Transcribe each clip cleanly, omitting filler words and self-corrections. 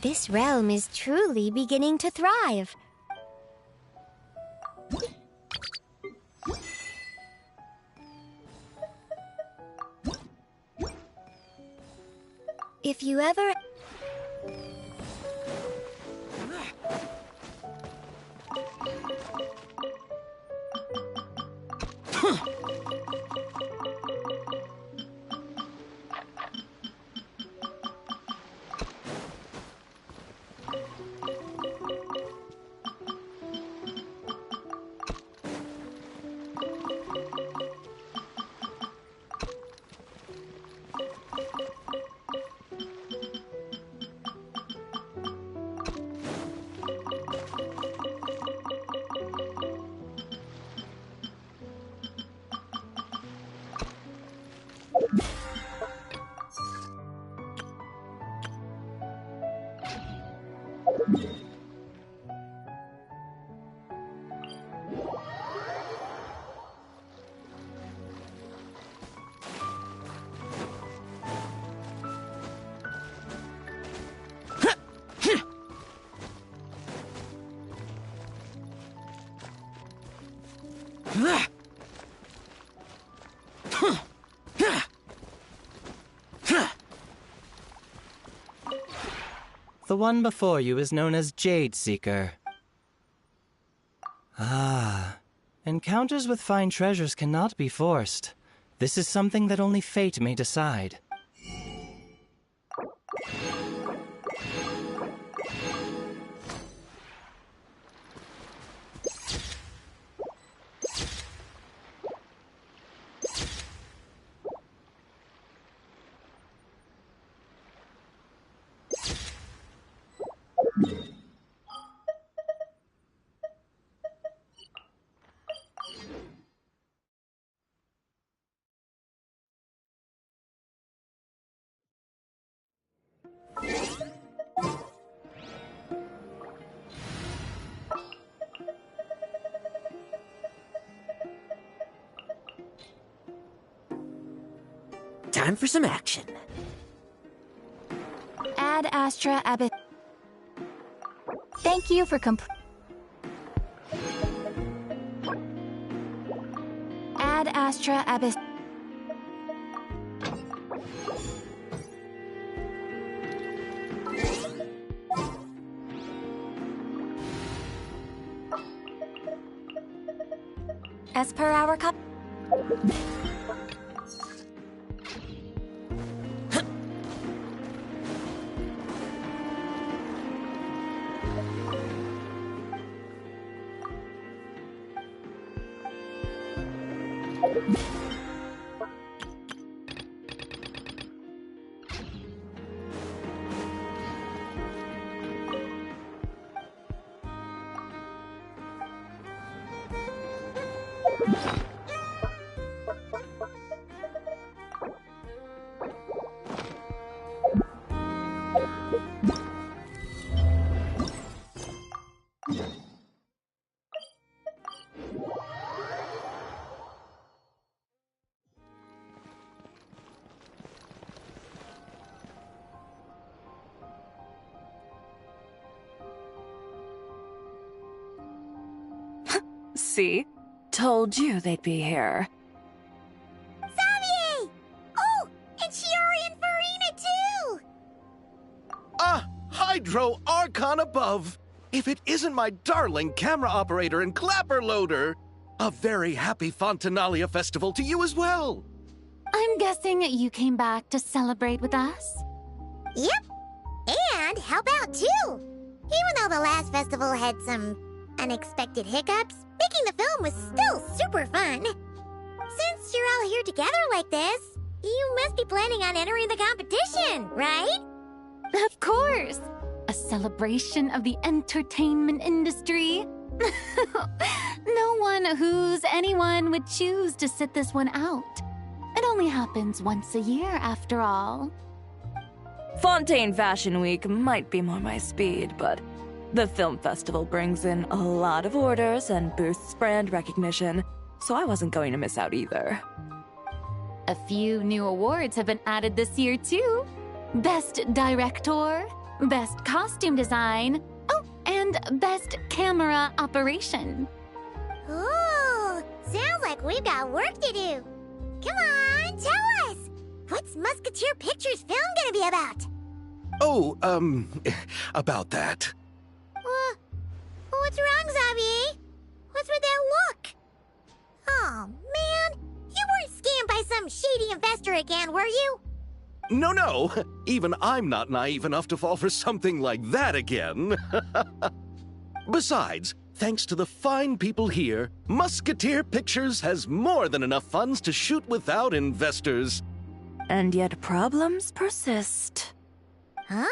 This realm is truly beginning to thrive. If you ever... The one before you is known as Jade Seeker. Ah, encounters with fine treasures cannot be forced. This is something that only fate may decide. Time for some action. Ad Astra Abyss. Thank you for Ad Astra Abyss. As per our cup. See? Told you they'd be here. Xavier! Oh, and Shiori and Farina too! Ah, Hydro Archon above! If it isn't my darling camera operator and clapper loader! A very happy Fontanalia festival to you as well! I'm guessing you came back to celebrate with us? Yep. And help out too! Even though the last festival had some unexpected hiccups, making the film was still super fun. Since you're all here together like this, you must be planning on entering the competition, right? Of course! A celebration of the entertainment industry. No one who's anyone would choose to sit this one out. It only happens once a year, after all. Fontaine Fashion Week might be more my speed, but the film festival brings in a lot of orders and boosts brand recognition, so I wasn't going to miss out either. A few new awards have been added this year, too. Best Director, Best Costume Design, oh, and Best Camera Operation. Ooh, sounds like we've got work to do. Come on, tell us! What's Musketeer Pictures film gonna be about? Oh, about that. What's wrong, Xavier? What's with that look? Oh, man. You weren't scammed by some shady investor again, were you? No. Even I'm not naive enough to fall for something like that again. Besides, thanks to the fine people here, Musketeer Pictures has more than enough funds to shoot without investors. And yet problems persist. Huh?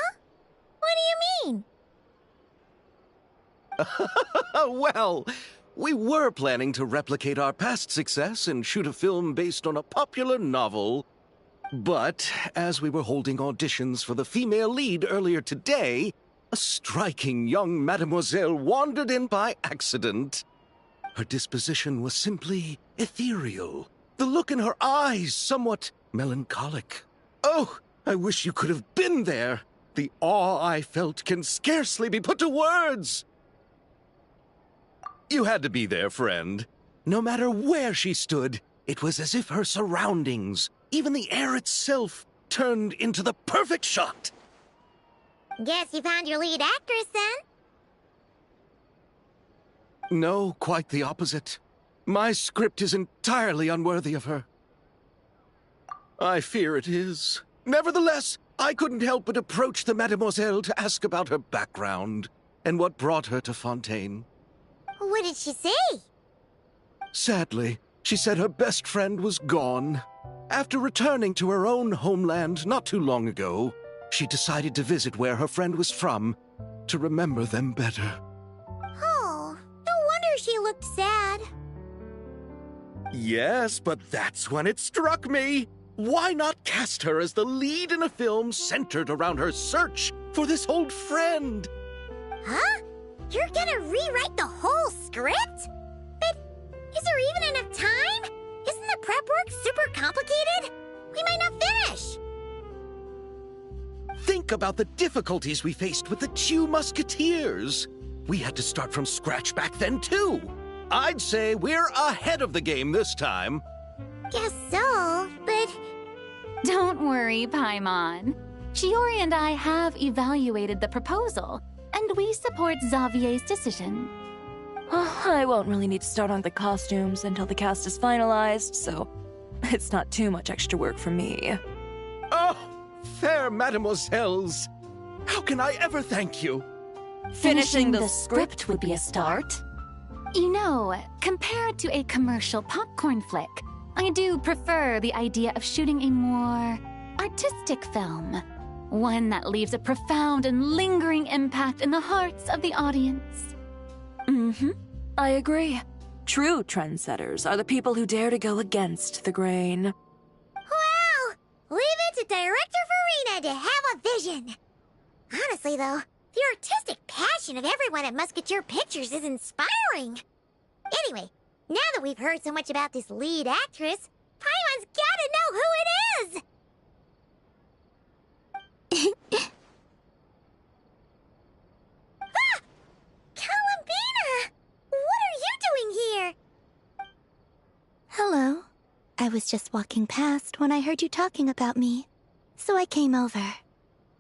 What do you mean? Well, we were planning to replicate our past success and shoot a film based on a popular novel. But as we were holding auditions for the female lead earlier today, a striking young mademoiselle wandered in by accident. Her disposition was simply ethereal. The look in her eyes somewhat melancholic. Oh, I wish you could have been there. The awe I felt can scarcely be put to words. You had to be there, friend. No matter where she stood, it was as if her surroundings, even the air itself, turned into the perfect shot. Guess you found your lead actress, then? No, quite the opposite. My script is entirely unworthy of her. I fear it is. Nevertheless, I couldn't help but approach the mademoiselle to ask about her background and what brought her to Fontaine. What did she say? Sadly, she said her best friend was gone. After returning to her own homeland not too long ago, she decided to visit where her friend was from to remember them better. Oh, no wonder she looked sad. Yes, but that's when it struck me. Why not cast her as the lead in a film centered around her search for this old friend? Huh? You're gonna rewrite the whole script? But is there even enough time? Isn't the prep work super complicated? We might not finish. Think about the difficulties we faced with the two Musketeers. We had to start from scratch back then, too. I'd say we're ahead of the game this time. Guess so, but... Don't worry, Paimon. Shiori and I have evaluated the proposal, and we support Xavier's decision. Oh, I won't really need to start on the costumes until the cast is finalized, so it's not too much extra work for me. Oh, fair mademoiselles. How can I ever thank you? Finishing the script would be a start. You know, compared to a commercial popcorn flick, I do prefer the idea of shooting a more artistic film. One that leaves a profound and lingering impact in the hearts of the audience. I agree. True trendsetters are the people who dare to go against the grain. Wow! Leave it to Director Farina to have a vision. Honestly, though, the artistic passion of everyone at Musketeer Pictures is inspiring. Anyway, now that we've heard so much about this lead actress, Paimon's gotta know who it is! Ah! Columbina! What are you doing here? Hello. I was just walking past when I heard you talking about me, so I came over.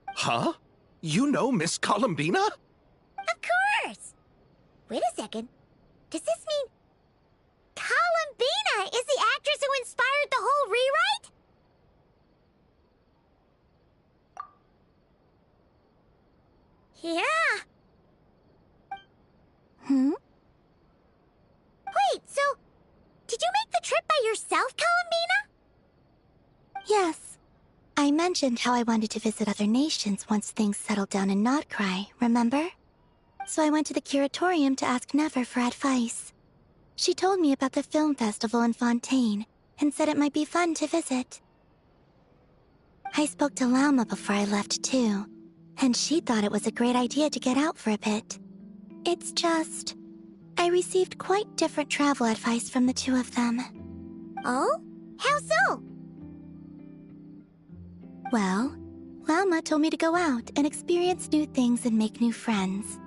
Huh? You know Miss Columbina? Of course! Wait a second. Does this mean is the actress who inspired the whole rewrite? Yeah. Wait, so did you make the trip by yourself, Columbina? Yes. I mentioned how I wanted to visit other nations once things settled down in Notcry, remember? So I went to the curatorium to ask Never for advice. She told me about the film festival in Fontaine and said it might be fun to visit. I spoke to Lauma before I left too, and she thought it was a great idea to get out for a bit. It's just, I received quite different travel advice from the two of them. Oh? How so? Well, Lauma told me to go out and experience new things and make new friends.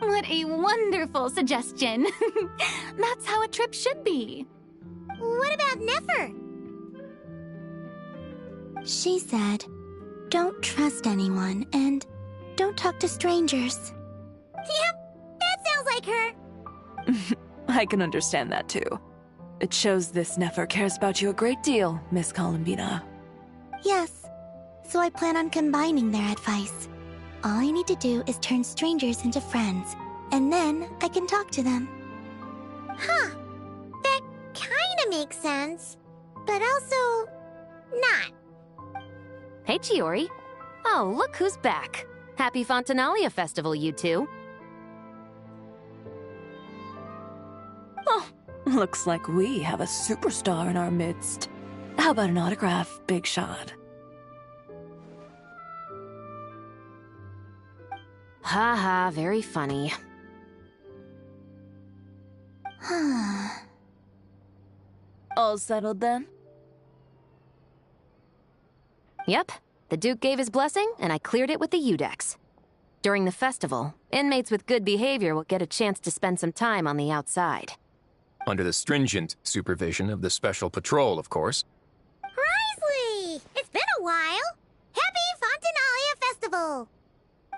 What a wonderful suggestion. That's how a trip should be. What about Nefer? She said, don't trust anyone and don't talk to strangers. Yep, that sounds like her. I can understand that too. It shows this Nefer cares about you a great deal, Miss Columbina. Yes, so I plan on combining their advice. All I need to do is turn strangers into friends, and then I can talk to them. Huh. That kinda makes sense, but also not. Hey, Chiori. Oh, look who's back. Happy Fontanalia Festival, you two. Oh, looks like we have a superstar in our midst. How about an autograph, Big Shot? Ha ha, very funny. All settled then? Yep, the Duke gave his blessing, and I cleared it with the Udex. During the festival, inmates with good behavior will get a chance to spend some time on the outside. Under the stringent supervision of the Special Patrol, of course. Risley! It's been a while! Happy Fontanalia Festival!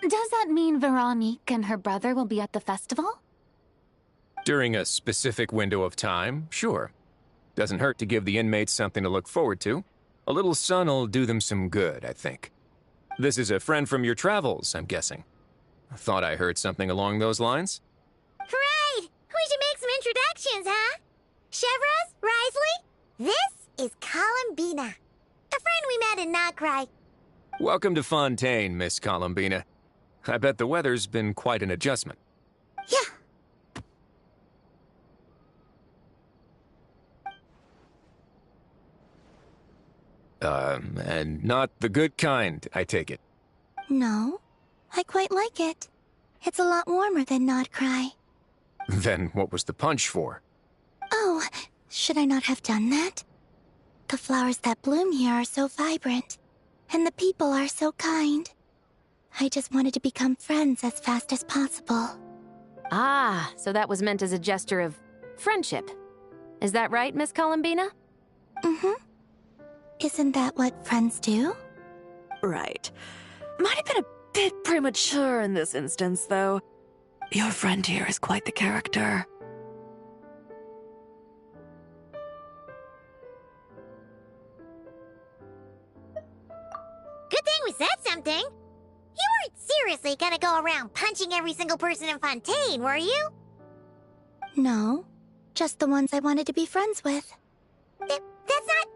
Does that mean Veronique and her brother will be at the festival? During a specific window of time, sure. Doesn't hurt to give the inmates something to look forward to. A little sun'll do them some good, I think. This is a friend from your travels, I'm guessing. I thought I heard something along those lines. Right! We should make some introductions, huh? Chevros, Risley, this is Columbina, a friend we met in Notcry. Welcome to Fontaine, Miss Columbina. I bet the weather's been quite an adjustment. Yeah. And not the good kind, I take it. No, I quite like it. It's a lot warmer than Notcry. Then what was the punch for? Oh, should I not have done that? The flowers that bloom here are so vibrant, and the people are so kind. I just wanted to become friends as fast as possible. Ah, so that was meant as a gesture of friendship. Is that right, Miss Columbina? Mm-hmm. Isn't that what friends do? Right. Might have been a bit premature in this instance, though. Your friend here is quite the character. Good thing we said something. You weren't seriously gonna go around punching every single person in Fontaine, were you? No, just the ones I wanted to be friends with. That's not...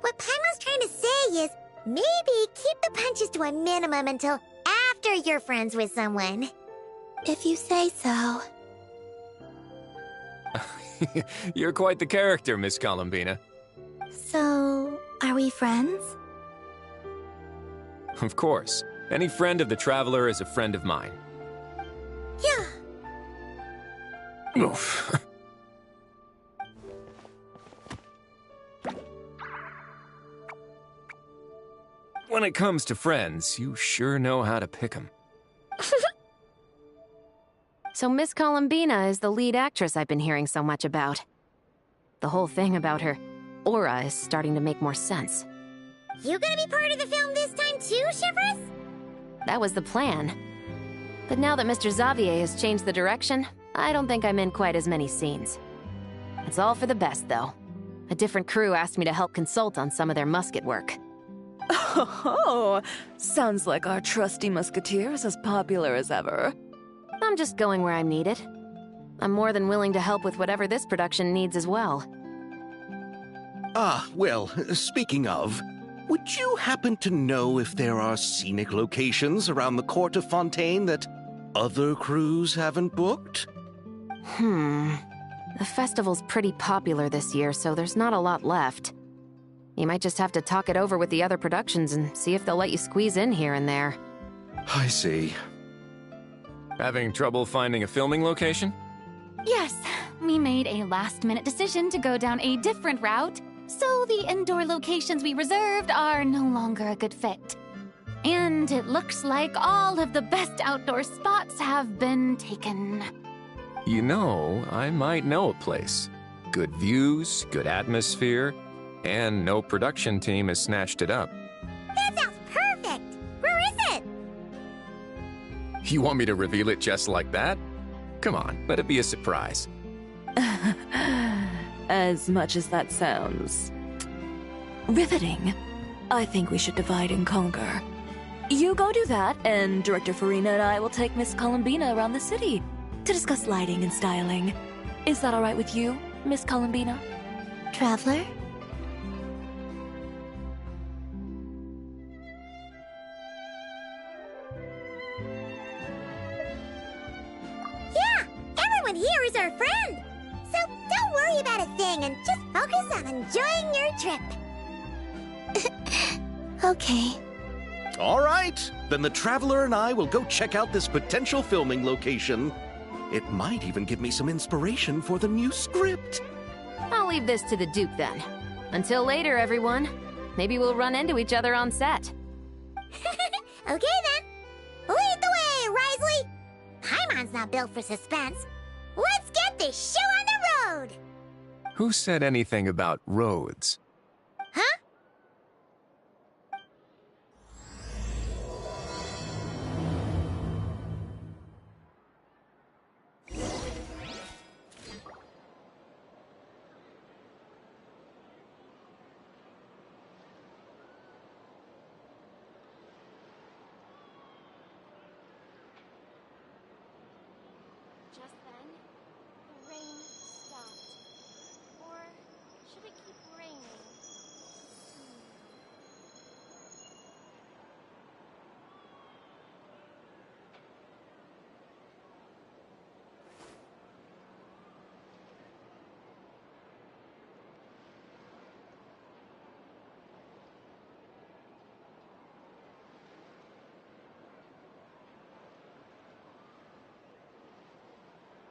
what Paimon's trying to say is, maybe keep the punches to a minimum until after you're friends with someone. If you say so. You're quite the character, Miss Columbina. So, are we friends? Of course. Any friend of the Traveler is a friend of mine. Yeah. Oof. When it comes to friends, you sure know how to pick 'em. So Miss Columbina is the lead actress I've been hearing so much about. The whole thing about her aura is starting to make more sense. You gonna be part of the film this time too, Chevros? That was the plan. But now that Mr. Xavier has changed the direction, I don't think I'm in quite as many scenes. It's all for the best, though. A different crew asked me to help consult on some of their musket work. Oh, sounds like our trusty musketeer is as popular as ever. I'm just going where I'm needed. I'm more than willing to help with whatever this production needs as well. Ah, well, speaking of, would you happen to know if there are scenic locations around the court of Fontaine that other crews haven't booked? The festival's pretty popular this year, so there's not a lot left. You might just have to talk it over with the other productions and see if they'll let you squeeze in here and there. I see. Having trouble finding a filming location? Yes, we made a last-minute decision to go down a different route, so the indoor locations we reserved are no longer a good fit. And it looks like all of the best outdoor spots have been taken. You know, I might know a place. Good views, good atmosphere, and no production team has snatched it up. That sounds perfect! Where is it? You want me to reveal it just like that? Come on, let it be a surprise. As much as that sounds riveting, I think we should divide and conquer. You go do that, and Director Farina and I will take Miss Columbina around the city to discuss lighting and styling. Is that all right with you, Miss Columbina? Traveler? Yeah, everyone here is our friend. So don't worry about a thing and just focus on enjoying your trip. Okay. All right, then the Traveler and I will go check out this potential filming location. It might even give me some inspiration for the new script. I'll leave this to the Duke then. Until later, everyone. Maybe we'll run into each other on set. Okay then. Lead the way, Risley. Paimon's not built for suspense. Let's get this show on the road. Who said anything about roads? Huh? Just then, the rain stopped. Or should it keep raining?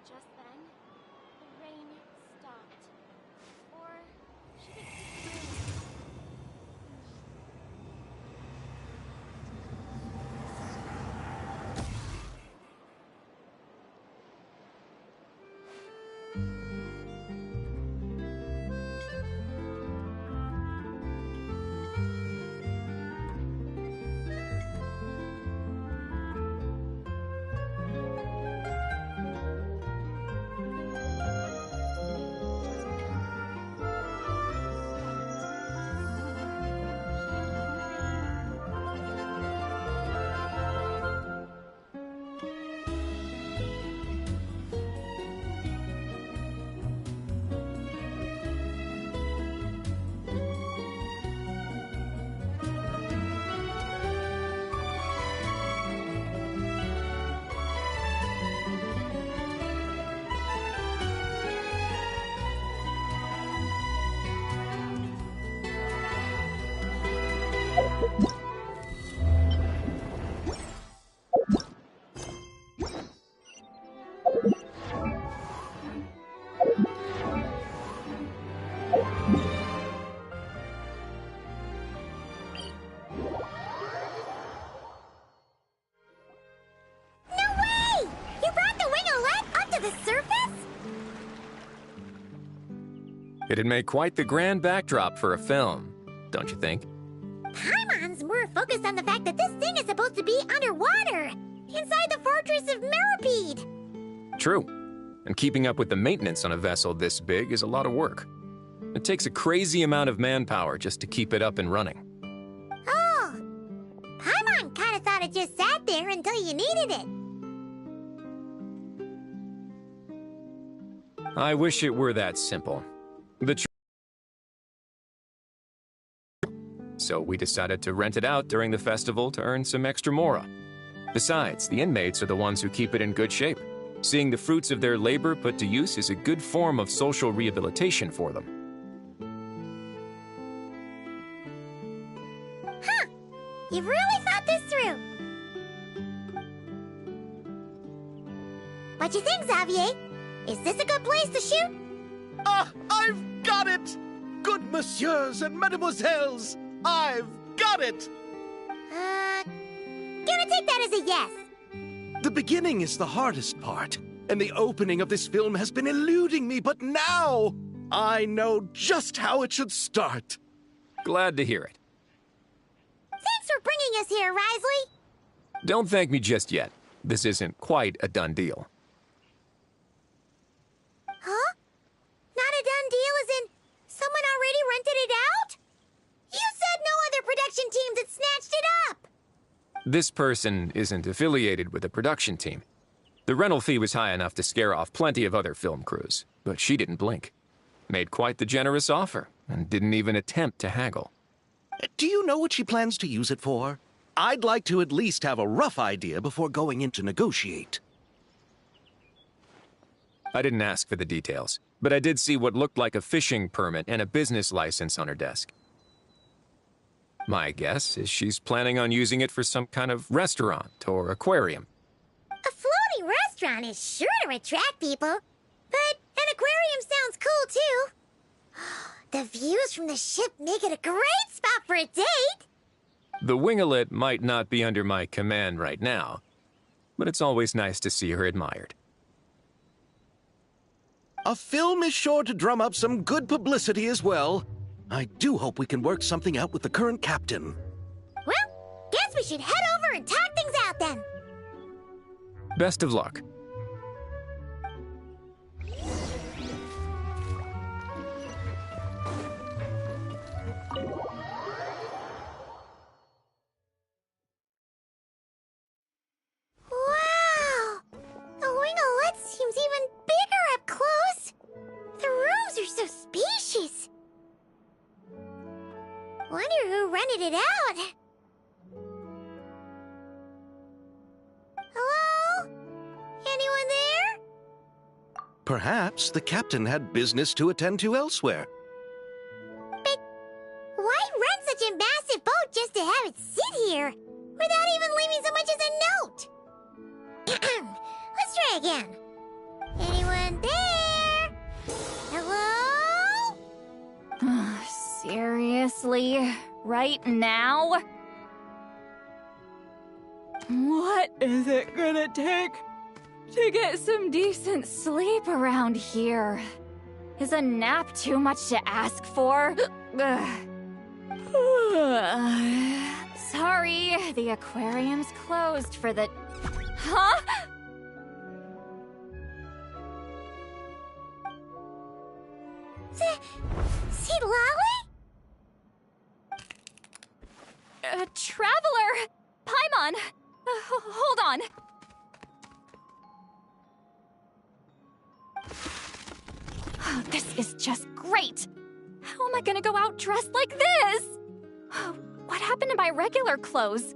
Just then, the rain stopped. Or should it keep raining? It'd make quite the grand backdrop for a film, don't you think? Paimon's more focused on the fact that this thing is supposed to be underwater. He inside the fortress of Mirapede. True. And keeping up with the maintenance on a vessel this big is a lot of work. It takes a crazy amount of manpower just to keep it up and running. Oh, Paimon kind of thought it just sat there until you needed it. I wish it were that simple. So we decided to rent it out during the festival to earn some extra mora. Besides, the inmates are the ones who keep it in good shape. Seeing the fruits of their labor put to use is a good form of social rehabilitation for them. Huh. You've really thought this through. What you think, Xavier? Is this a good place to shoot? Ah, I've got it! Good messieurs and mademoiselles, I've got it! Gonna take that as a yes. The beginning is the hardest part, and the opening of this film has been eluding me, but now I know just how it should start. Glad to hear it. Thanks for bringing us here, Risley. Don't thank me just yet. This isn't quite a done deal. Huh? Not a done deal as in someone already rented it out? You said no other production teams had snatched it up! This person isn't affiliated with a production team. The rental fee was high enough to scare off plenty of other film crews, but she didn't blink. Made quite the generous offer, and didn't even attempt to haggle. Do you know what she plans to use it for? I'd like to at least have a rough idea before going in to negotiate. I didn't ask for the details, but I did see what looked like a fishing permit and a business license on her desk. My guess is she's planning on using it for some kind of restaurant or aquarium. A floating restaurant is sure to attract people, but an aquarium sounds cool too. The views from the ship make it a great spot for a date. The winglet might not be under my command right now, but it's always nice to see her admired. A film is sure to drum up some good publicity as well. I do hope we can work something out with the current captain. Well, guess we should head over and talk things out then. Best of luck. Wow! The winglet seems even bigger up close. The rooms are so spacious. Wonder who rented it out. Hello? Anyone there? Perhaps the captain had business to attend to elsewhere. But why rent such a massive boat just to have it sit here, without even leaving so much as a note? Let's try again. Anyone there? Hello? Seriously? Right now? What is it gonna take to get some decent sleep around here? Is a nap too much to ask for? Sorry, the aquarium's closed for the... Huh? See Lolly? Traveler! Paimon! Hold on. Oh, this is just great! How am I gonna go out dressed like this? What happened to my regular clothes?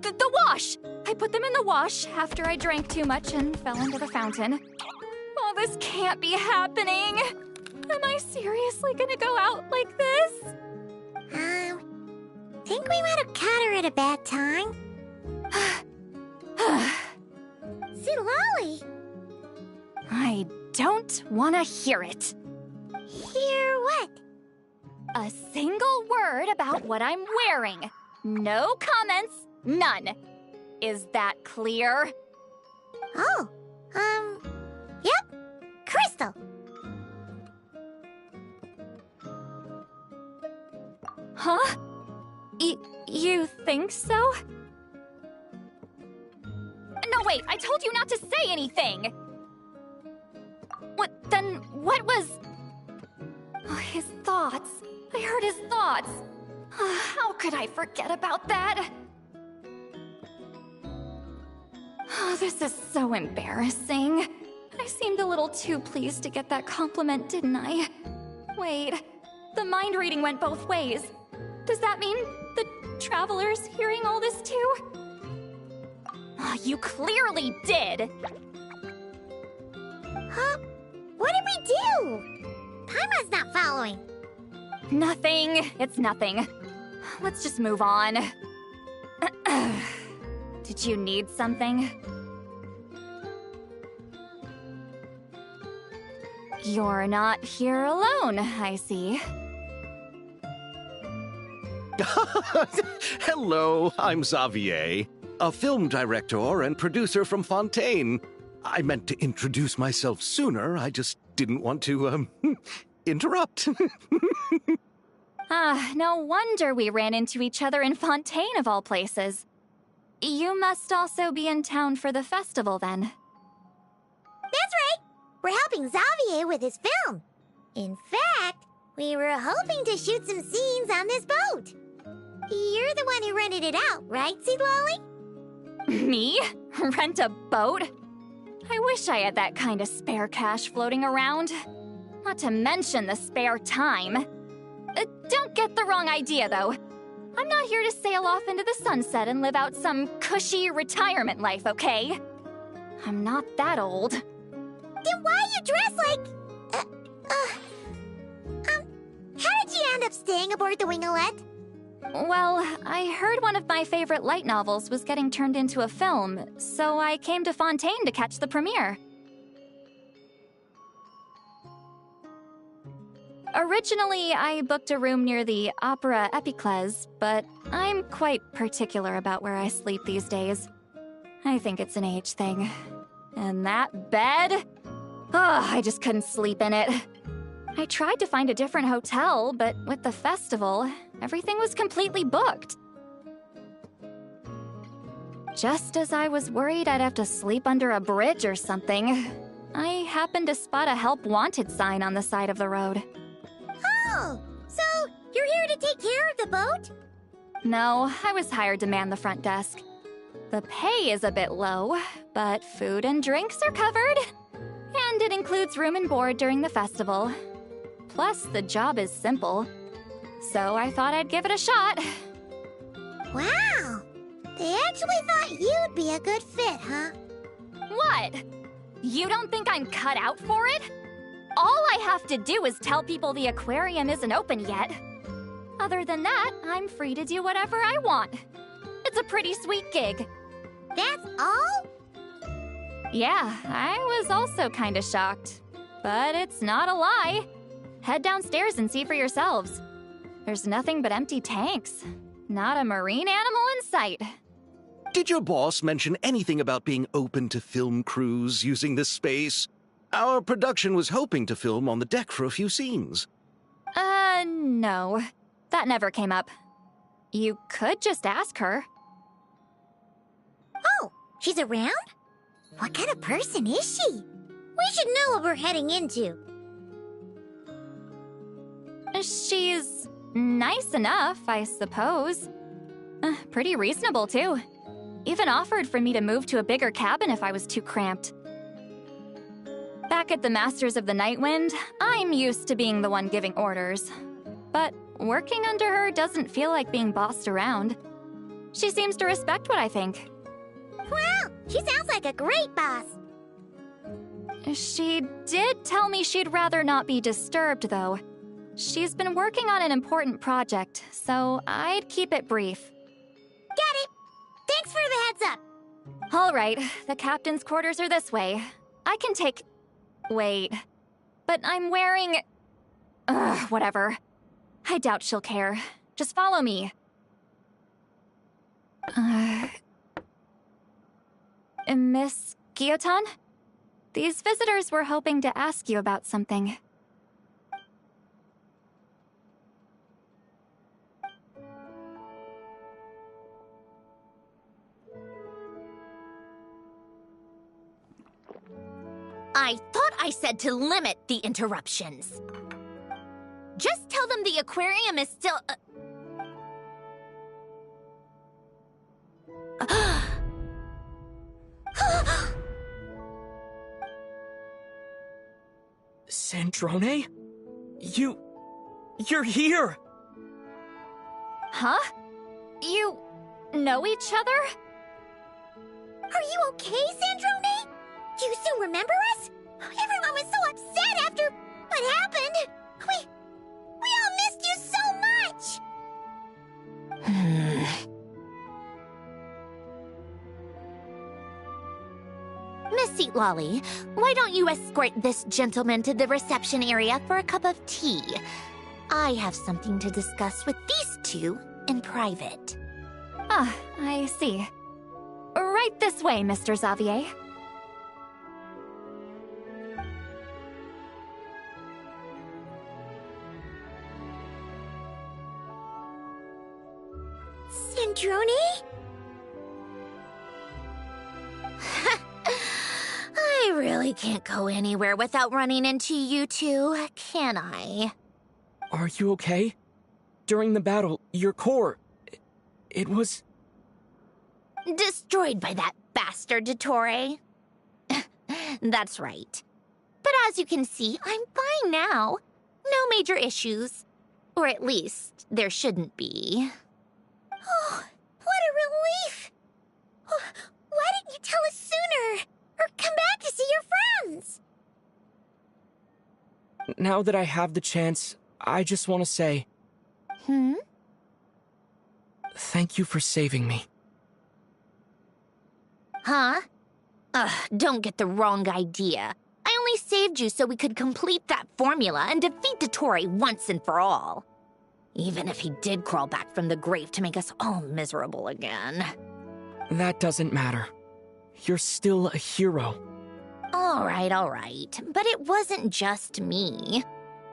The wash! I put them in the wash after I drank too much and fell into the fountain. Oh, this can't be happening! Am I seriously gonna go out like this? Think we might have caught her at a bad time. See Lolly? I don't wanna hear it. Hear what? A single word about what I'm wearing. No comments, none. Is that clear? Oh, yep. Crystal. Huh? You think so? No, wait, I told you not to say anything! What was... Oh, his thoughts. I heard his thoughts. How could I forget about that? Oh, this is so embarrassing. I seemed a little too pleased to get that compliment, didn't I? Wait, the mind reading went both ways. Does that mean the Traveler's hearing all this too? Oh, you clearly did! Huh? What did we do? Paimon's not following. Nothing. It's nothing. Let's just move on. Did you need something? You're not here alone, I see. Hello, I'm Xavier, a film director and producer from Fontaine. I meant to introduce myself sooner, I just didn't want to, interrupt. No wonder we ran into each other in Fontaine of all places. You must also be in town for the festival, then. That's right! We're helping Xavier with his film. In fact, we were hoping to shoot some scenes on this boat. You're the one who rented it out, right, Seed Lolly? Me? Rent a boat? I wish I had that kind of spare cash floating around. Not to mention the spare time. Don't get the wrong idea, though. I'm not here to sail off into the sunset and live out some cushy retirement life, okay? I'm not that old. Then why you dress like... how did you end up staying aboard the Wingolette? Well, I heard one of my favorite light novels was getting turned into a film, so I came to Fontaine to catch the premiere. Originally, I booked a room near the Opera Epiclese, but I'm quite particular about where I sleep these days. I think it's an age thing. And that bed? Oh, I just couldn't sleep in it. I tried to find a different hotel, but with the festival, everything was completely booked. Just as I was worried I'd have to sleep under a bridge or something, I happened to spot a help wanted sign on the side of the road. Oh, so you're here to take care of the boat? No, I was hired to man the front desk. The pay is a bit low, but food and drinks are covered. And it includes room and board during the festival. Plus, the job is simple. So I thought I'd give it a shot. Wow! They actually thought you'd be a good fit, huh? What? You don't think I'm cut out for it? All I have to do is tell people the aquarium isn't open yet. Other than that, I'm free to do whatever I want. It's a pretty sweet gig. That's all? Yeah, I was also kinda shocked. But it's not a lie. Head downstairs and see for yourselves. There's nothing but empty tanks. Not a marine animal in sight. Did your boss mention anything about being open to film crews using this space? Our production was hoping to film on the deck for a few scenes. No. That never came up. You could just ask her. Oh, she's around? What kind of person is she? We should know what we're heading into. She's nice enough, I suppose. Pretty reasonable, too. Even offered for me to move to a bigger cabin if I was too cramped. Back at the Masters of the Nightwind, I'm used to being the one giving orders. But working under her doesn't feel like being bossed around. She seems to respect what I think. Wow, she sounds like a great boss. She did tell me she'd rather not be disturbed, though. She's been working on an important project, so I'd keep it brief. Got it. Thanks for the heads up. All right, the captain's quarters are this way. I can take... Wait. But I'm wearing... whatever. I doubt she'll care. Just follow me. Miss Guillotin? These visitors were hoping to ask you about something. I thought I said to limit the interruptions. Just tell them the aquarium is still... Sandrone? You're here! Huh? You know each other? Are you okay, Sandrone? Do you still remember us? Everyone was so upset after what happened. We all missed you so much! Miss Seat Lolly, why don't you escort this gentleman to the reception area for a cup of tea? I have something to discuss with these two in private. Ah, I see. Right this way, Mr. Xavier. Sandrone? I really can't go anywhere without running into you two, can I? Are you okay? During the battle, your core... It was... Destroyed by that bastard Dottore. That's right. But as you can see, I'm fine now. No major issues. Or at least, there shouldn't be. Oh, what a relief! Why didn't you tell us sooner? Or come back to see your friends? Now that I have the chance, I just want to say... Thank you for saving me. Huh? Don't get the wrong idea. I only saved you so we could complete that formula and defeat Dottore once and for all. Even if he did crawl back from the grave to make us all miserable again. That doesn't matter. You're still a hero. All right. But it wasn't just me.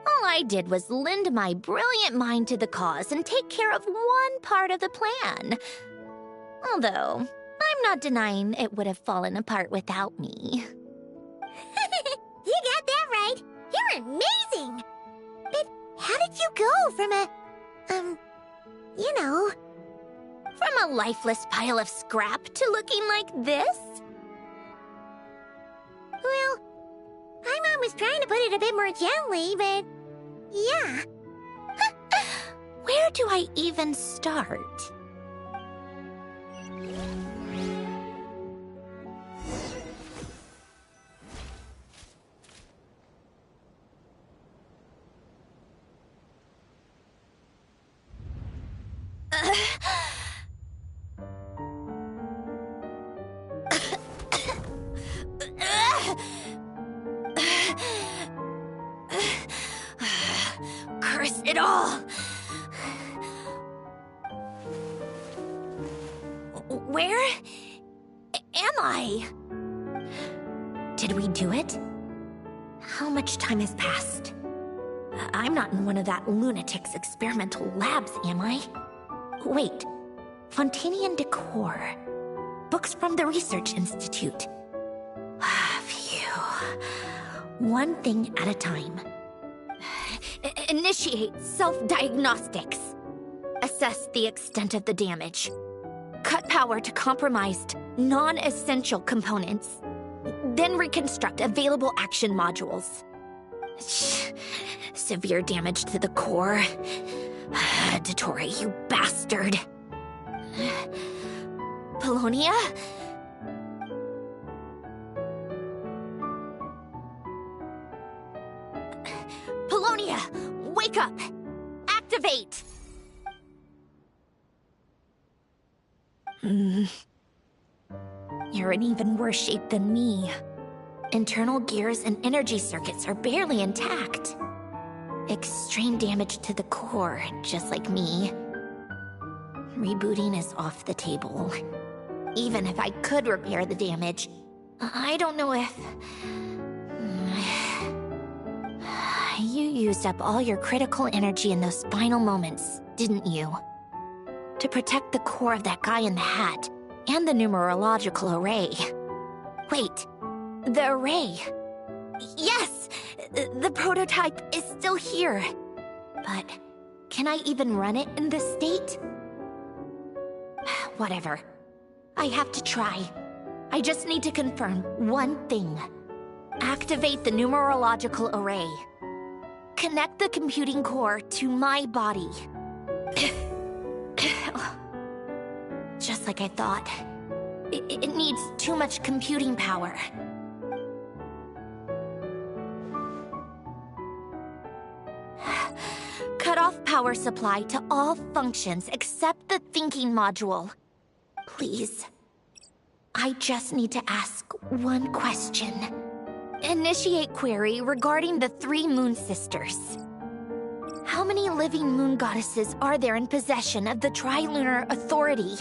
All I did was lend my brilliant mind to the cause and take care of one part of the plan. Although, I'm not denying it would have fallen apart without me. You got that right. You're amazing. But how did you go from from a lifeless pile of scrap to looking like this? Well, my mom was trying to put it a bit more gently, but yeah. Where do I even start? Curse it all! Where am I? Did we do it? How much time has passed? I'm not in one of that lunatic's experimental labs, am I? Wait, Fontanian decor. Books from the Research Institute. Phew. One thing at a time. Initiate self-diagnostics. Assess the extent of the damage. Cut power to compromised, non-essential components. Then reconstruct available action modules. Severe damage to the core. Dottore, you bastard. Polonia? Polonia, wake up! Activate! You're in even worse shape than me. Internal gears and energy circuits are barely intact. Extreme damage to the core, just like me. Rebooting is off the table. Even if I could repair the damage, I don't know if... You used up all your critical energy in those final moments, didn't you? To protect the core of that guy in the hat, and the numerological array. Wait, the array. Yes! The prototype is still here. But can I even run it in this state? Whatever. I have to try. I just need to confirm one thing. Activate the numerological array. Connect the computing core to my body. Just like I thought. It needs too much computing power. Cut off power supply to all functions except the thinking module. Please. I just need to ask one question. Initiate query regarding the 3 Moon Sisters. How many living moon goddesses are there in possession of the Trilunar Authority?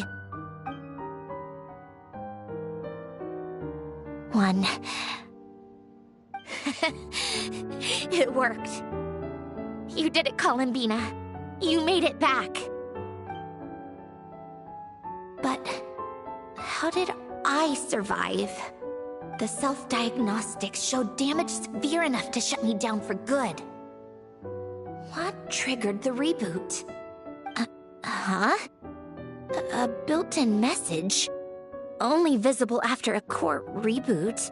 1. It worked. You did it, Columbina. You made it back. But how did I survive? The self-diagnostics showed damage severe enough to shut me down for good. What triggered the reboot? A built-in message? Only visible after a core reboot.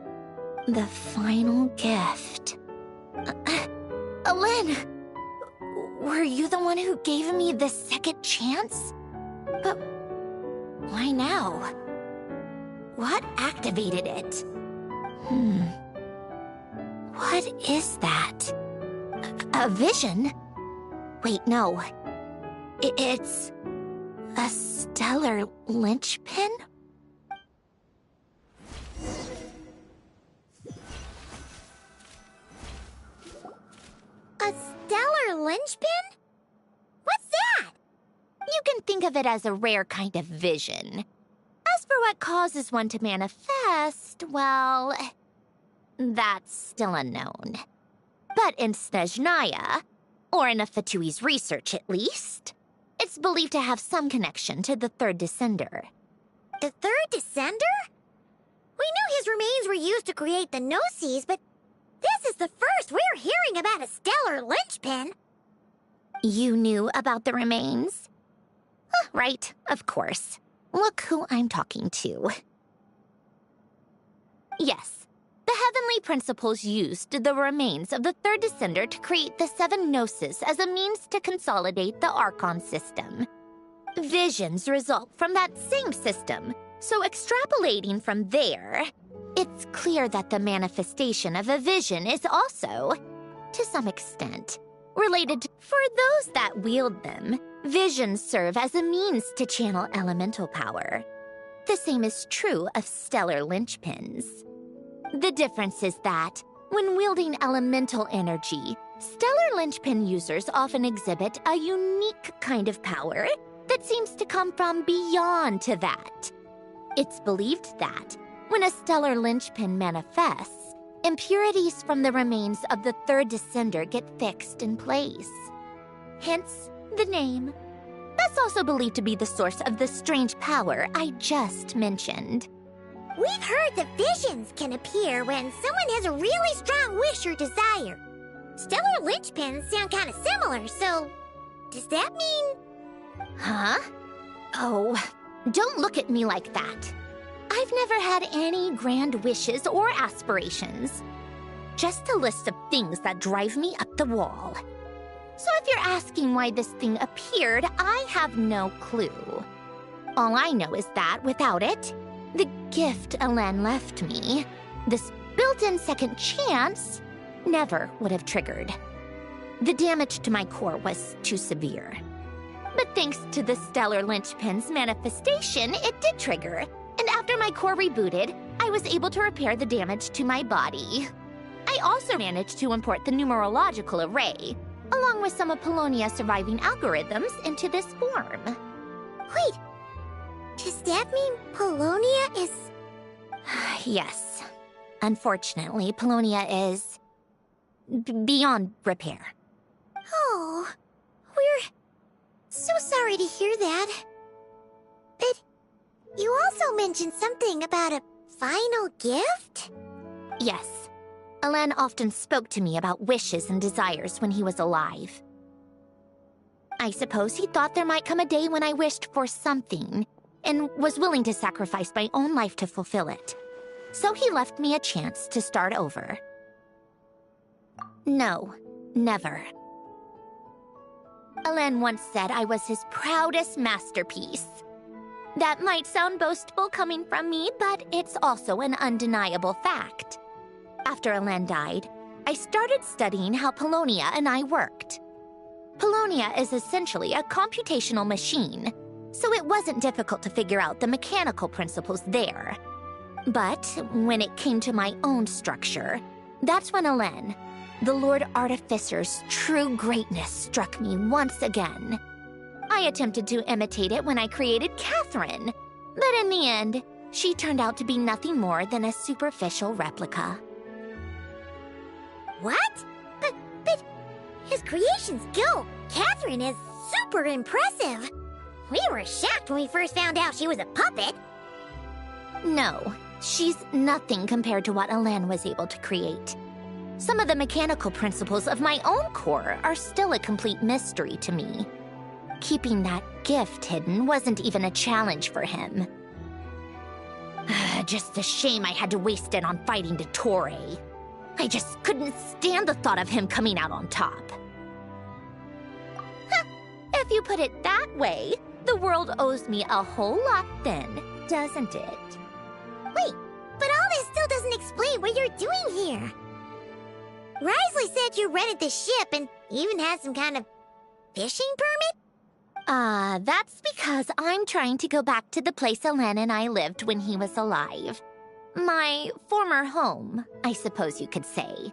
The final gift. Lynn! Were you the one who gave me this second chance? But why now? What activated it? What is that? A vision? Wait, no. It's a stellar linchpin? A stellar linchpin? What's that? You can think of it as a rare kind of vision. As for what causes one to manifest, well, that's still unknown. But in Snezhnaya, or in Afatui's research at least, it's believed to have some connection to the Third Descender. The Third Descender? We knew his remains were used to create the Gnosis, but this is the first we're hearing about a stellar linchpin. You knew about the remains? Right, of course. Look who I'm talking to. Yes, the Heavenly Principles used the remains of the Third Descender to create the 7 Gnosis as a means to consolidate the Archon system. Visions result from that same system, so extrapolating from there, it's clear that the manifestation of a vision is also, to some extent, related to... For those that wield them, visions serve as a means to channel elemental power. The same is true of stellar linchpins. The difference is that, when wielding elemental energy, stellar linchpin users often exhibit a unique kind of power that seems to come from beyond to that. It's believed that, when a stellar linchpin manifests, impurities from the remains of the Third Descender get fixed in place. Hence, the name. That's also believed to be the source of the strange power I just mentioned. We've heard that visions can appear when someone has a really strong wish or desire. Stellar linchpins sound kind of similar, so... does that mean... Huh? Oh, don't look at me like that. I've never had any grand wishes or aspirations. Just a list of things that drive me up the wall. So if you're asking why this thing appeared, I have no clue. All I know is that without it, the gift Elen left me, this built-in second chance, never would have triggered. The damage to my core was too severe. But thanks to the stellar linchpin's manifestation, it did trigger. And after my core rebooted, I was able to repair the damage to my body. I also managed to import the numerological array, along with some of Polonia's surviving algorithms, into this form. Wait, does that mean Polonia is... Yes. Unfortunately, Polonia is... beyond repair. Oh, we're so sorry to hear that. But you also mentioned something about a final gift? Yes. Alen often spoke to me about wishes and desires when he was alive. I suppose he thought there might come a day when I wished for something, and was willing to sacrifice my own life to fulfill it. So he left me a chance to start over. No, never. Alen once said I was his proudest masterpiece. That might sound boastful coming from me, but it's also an undeniable fact. After Alen died, I started studying how Paulownia and I worked. Paulownia is essentially a computational machine, so it wasn't difficult to figure out the mechanical principles there. But when it came to my own structure, that's when Alen, the Lord Artificer's true greatness, struck me once again. I attempted to imitate it when I created Catherine, but in the end, she turned out to be nothing more than a superficial replica. What? But his creation skill, Catherine, is super impressive. We were shocked when we first found out she was a puppet. No, she's nothing compared to what Alen was able to create. Some of the mechanical principles of my own core are still a complete mystery to me. Keeping that gift hidden wasn't even a challenge for him. Just a shame I had to waste it on fighting Dottore. I just couldn't stand the thought of him coming out on top. If you put it that way, the world owes me a whole lot then, doesn't it? Wait, but all this still doesn't explain what you're doing here. Risley said you rented the ship and even had some kind of fishing permit? That's because I'm trying to go back to the place Alen and I lived when he was alive. My former home, I suppose you could say.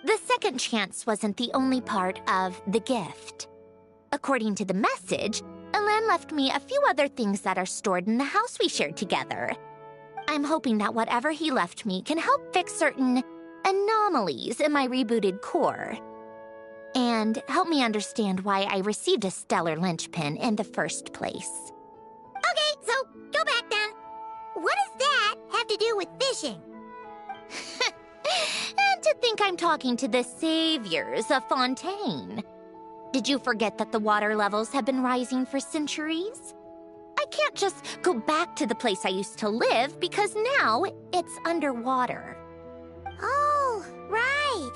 The second chance wasn't the only part of the gift. According to the message, Alen left me a few other things that are stored in the house we shared together. I'm hoping that whatever he left me can help fix certain anomalies in my rebooted core. And help me understand why I received a stellar linchpin in the first place. Okay, so go back then. What does that have to do with fishing? And to think I'm talking to the saviors of Fontaine. Did you forget that the water levels have been rising for centuries? I can't just go back to the place I used to live because now it's underwater. Oh, right.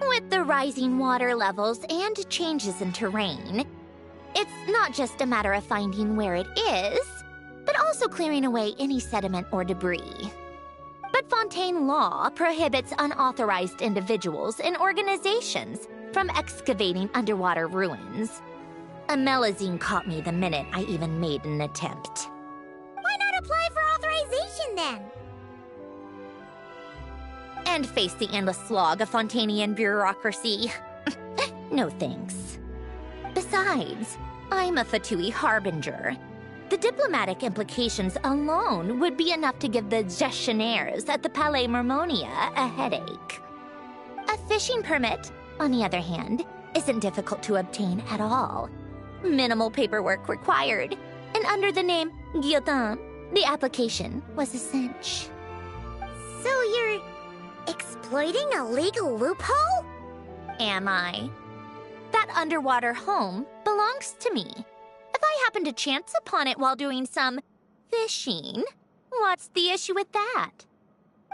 With the rising water levels and changes in terrain, it's not just a matter of finding where it is, but also clearing away any sediment or debris. But Fontaine law prohibits unauthorized individuals and organizations from excavating underwater ruins. Amelazine caught me the minute I even made an attempt. Why not apply for authorization then? And face the endless slog of Fontainian bureaucracy. No thanks. Besides, I'm a Fatui harbinger. The diplomatic implications alone would be enough to give the gestionnaires at the Palais Mermonia a headache. A fishing permit, on the other hand, isn't difficult to obtain at all. Minimal paperwork required, and under the name Guillotin, the application was a cinch. So you're exploiting a legal loophole? Am I? That underwater home belongs to me. If I happen to chance upon it while doing some fishing, what's the issue with that?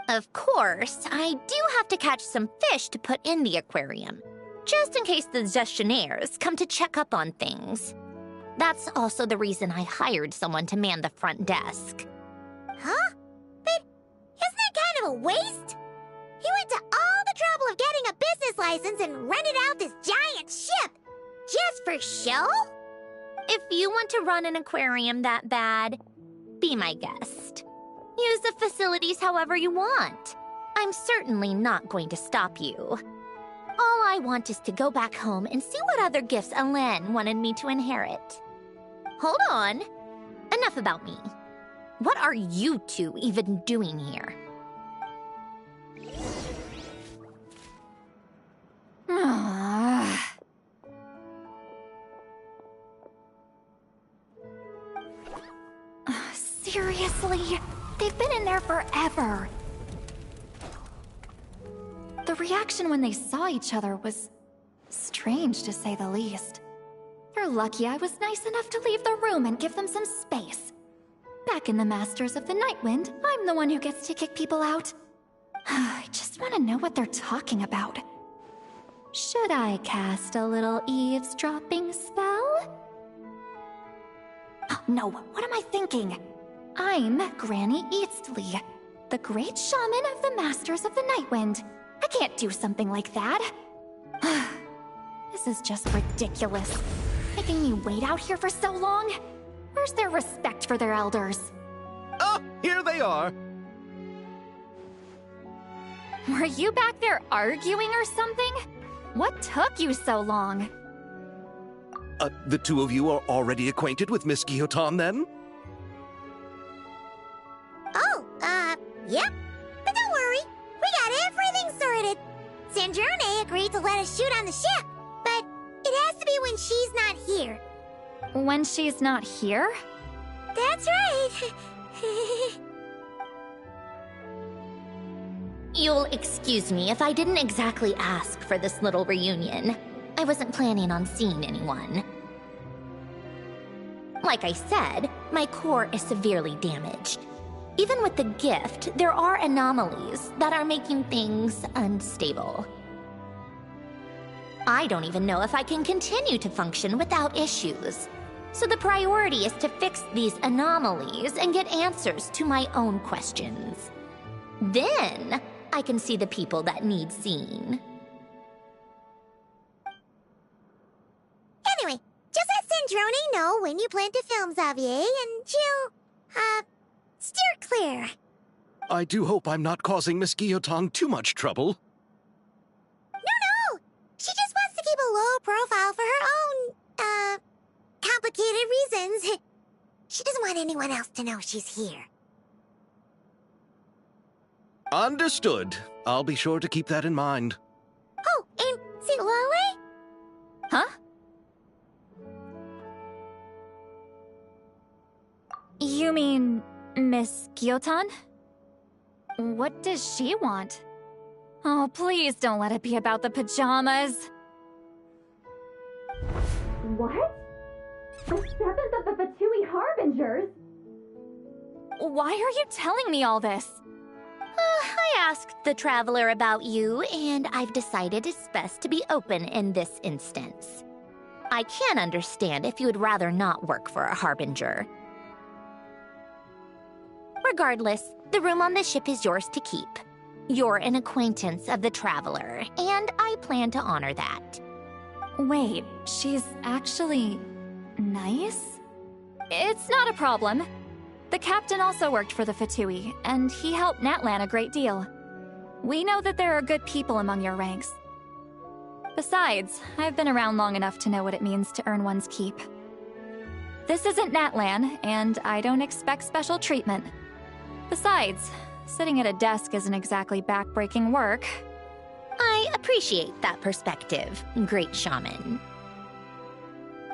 Of course, I do have to catch some fish to put in the aquarium, just in case the gestionnaires come to check up on things. That's also the reason I hired someone to man the front desk. Huh? But isn't that kind of a waste? He went to all the trouble of getting a business license and rented out this giant ship, just for show? If you want to run an aquarium that bad, be my guest. Use the facilities however you want. I'm certainly not going to stop you. All I want is to go back home and see what other gifts Alen wanted me to inherit. Hold on. Enough about me. What are you two even doing here? Seriously? They've been in there forever. The reaction when they saw each other was strange, to say the least. They're lucky I was nice enough to leave the room and give them some space. Back in the Masters of the Nightwind, I'm the one who gets to kick people out. I just want to know what they're talking about. Should I cast a little eavesdropping spell? Oh, no, what am I thinking? I'm Granny Eastley, the great shaman of the Masters of the Nightwind. I can't do something like that. This is just ridiculous. Making me wait out here for so long? Where's their respect for their elders? Oh, here they are. Were you back there arguing or something? What took you so long? The two of you are already acquainted with Miss Guillotin, then? Oh, yep. But don't worry, we got everything sorted. Sandrone agreed to let us shoot on the ship, but it has to be when she's not here. When she's not here? That's right. You'll excuse me if I didn't exactly ask for this little reunion. I wasn't planning on seeing anyone. Like I said, my core is severely damaged. Even with the gift, there are anomalies that are making things unstable. I don't even know if I can continue to function without issues. So the priority is to fix these anomalies and get answers to my own questions. Then, I can see the people that need seeing. Anyway, just let Sandrone know when you plan to film Xavier, and she'll, steer clear. I do hope I'm not causing Miss Guillotin too much trouble. No! She just wants to keep a low profile for her own, complicated reasons. She doesn't want anyone else to know she's here. Understood. I'll be sure to keep that in mind. Oh, and see Lale? Huh? You mean Miss Guillotin? What does she want? Oh, please don't let it be about the pajamas. What? The 7th of the Fatui Harbingers? Why are you telling me all this? I asked the Traveler about you, and I've decided it's best to be open in this instance. I can understand if you would rather not work for a Harbinger. Regardless, the room on the ship is yours to keep. You're an acquaintance of the Traveler, and I plan to honor that. Wait, she's actually nice? It's not a problem. The captain also worked for the Fatui, and he helped Natlan a great deal. We know that there are good people among your ranks. Besides, I've been around long enough to know what it means to earn one's keep. This isn't Natlan, and I don't expect special treatment. Besides, sitting at a desk isn't exactly back-breaking work. I appreciate that perspective, great shaman.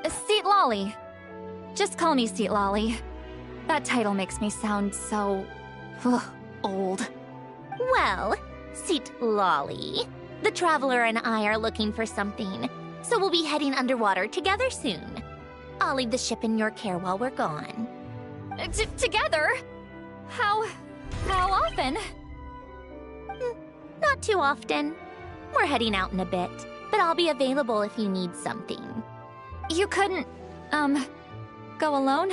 Seat Lolly. Just call me Seat Lolly. That title makes me sound so... old. Well, Seat Lolly, the Traveler and I are looking for something, so we'll be heading underwater together soon. I'll leave the ship in your care while we're gone. Together? How often? Not too often. We're heading out in a bit, but I'll be available if you need something. You couldn't, go alone?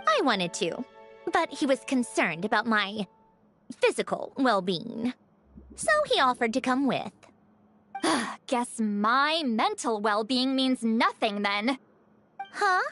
I wanted to, but he was concerned about my physical well-being. So he offered to come with. Guess my mental well-being means nothing then. Huh?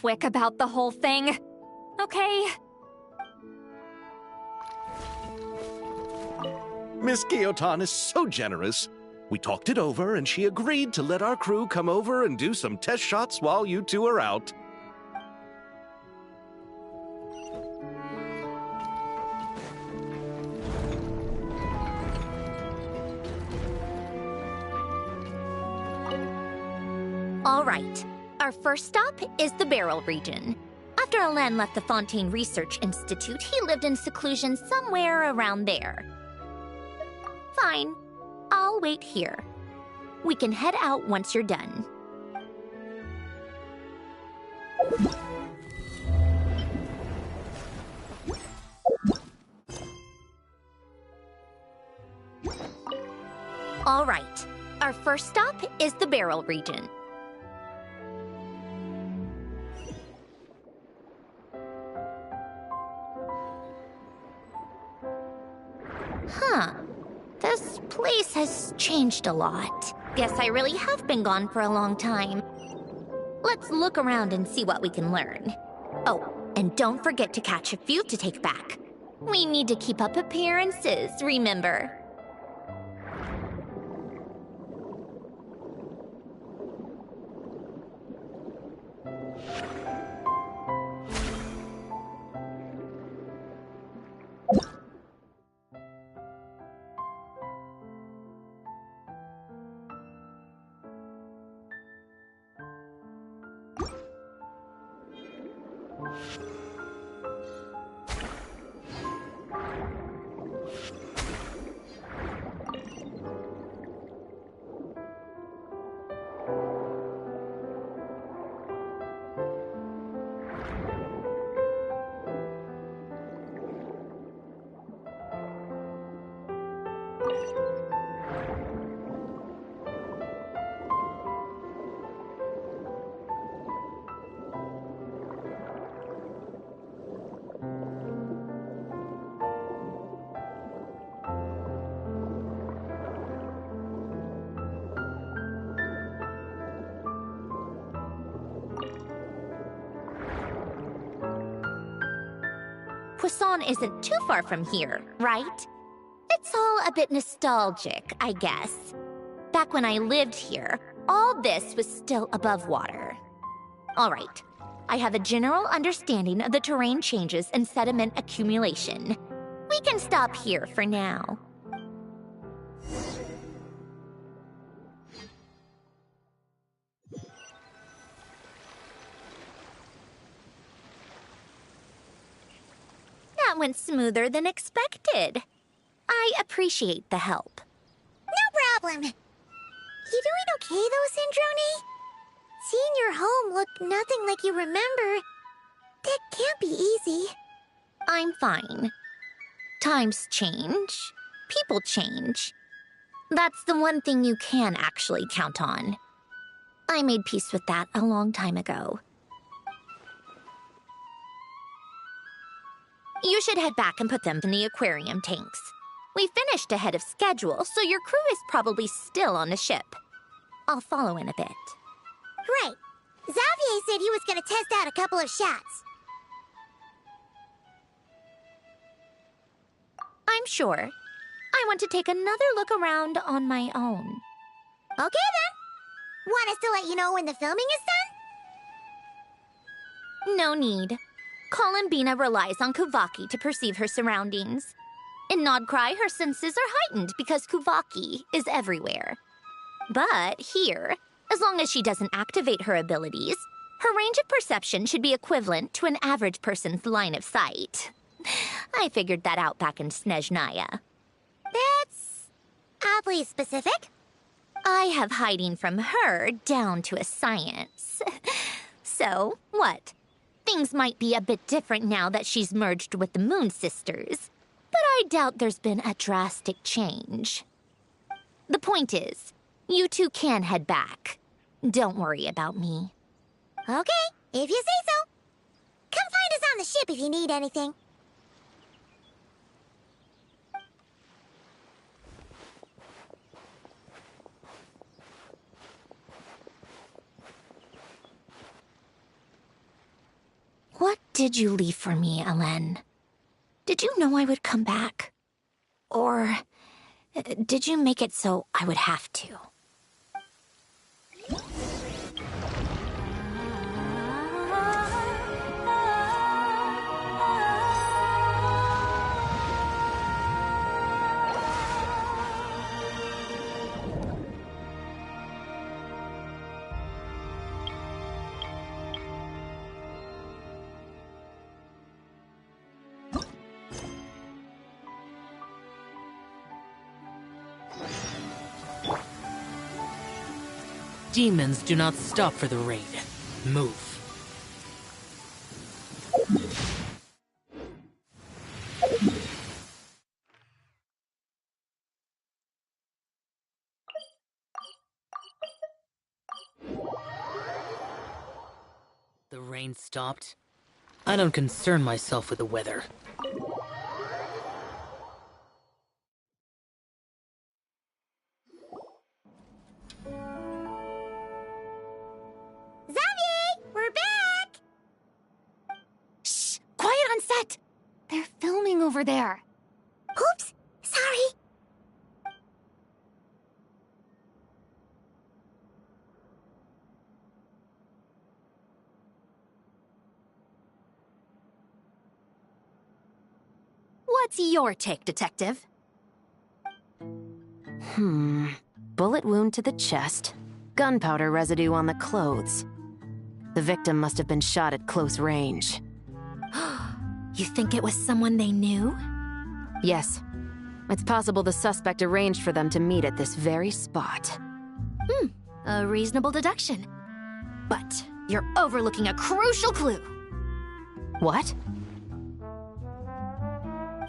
quick about the whole thing, okay? Miss Gyotan is so generous. We talked it over, and she agreed to let our crew come over and do some test shots while you two are out. All right. Our first stop is the Barrel region. After Alain left the Fontaine Research Institute, he lived in seclusion somewhere around there. Fine. I'll wait here. We can head out once you're done. All right. Our first stop is the Barrel region. Huh. This place has changed a lot. Guess I really have been gone for a long time. Let's look around and see what we can learn. Oh, and don't forget to catch a few to take back. We need to keep up appearances, remember? Poisson isn't too far from here, right? It's all a bit nostalgic, I guess. Back when I lived here, all this was still above water. All right, I have a general understanding of the terrain changes and sediment accumulation. We can stop here for now. That went smoother than expected. I appreciate the help. No problem. You doing okay though, Syndrome? Seeing your home look nothing like you remember, that can't be easy. I'm fine. Times change. People change. That's the one thing you can actually count on. I made peace with that a long time ago. You should head back and put them in the aquarium tanks. We finished ahead of schedule, so your crew is probably still on the ship. I'll follow in a bit. Right. Xavier said he was gonna test out a couple of shots. I'm sure. I want to take another look around on my own. Okay then. Want us to let you know when the filming is done? No need. Columbina relies on Kuvaki to perceive her surroundings. In Nodcry, her senses are heightened because Kuvaki is everywhere. But here, as long as she doesn't activate her abilities, her range of perception should be equivalent to an average person's line of sight. I figured that out back in Snezhnaya. That's oddly specific. I have hiding from her down to a science. So, what? Things might be a bit different now that she's merged with the Moon Sisters, but I doubt there's been a drastic change. The point is, you two can head back. Don't worry about me. Okay, if you say so. Come find us on the ship if you need anything. did you leave for me, Alen? Did you know I would come back? Or did you make it so I would have to? Demons do not stop for the raid. Move. The rain stopped. I don't concern myself with the weather. We're back! Shh! Quiet on set! They're filming over there. Oops! Sorry! What's your take, Detective? Bullet wound to the chest. Gunpowder residue on the clothes. The victim must have been shot at close range. You think it was someone they knew? Yes. It's possible the suspect arranged for them to meet at this very spot. A reasonable deduction. But you're overlooking a crucial clue. What?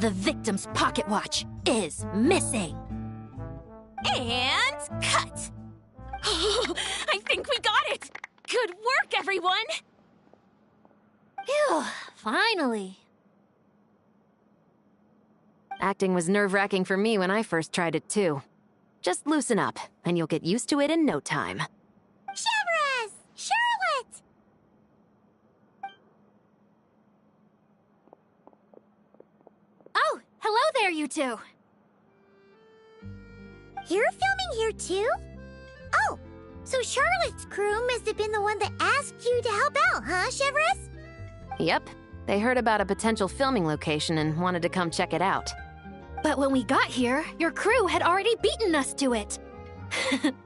The victim's pocket watch is missing. And cut! I think we got it! Good work, everyone! Phew, finally. Acting was nerve-wracking for me when I first tried it, too. Just loosen up, and you'll get used to it in no time. Severus! Charlotte! Oh, hello there, you two. You're filming here, too? Oh, so Charlotte's crew must have been the one that asked you to help out, huh, Severus? Yep. They heard about a potential filming location and wanted to come check it out. But when we got here, your crew had already beaten us to it.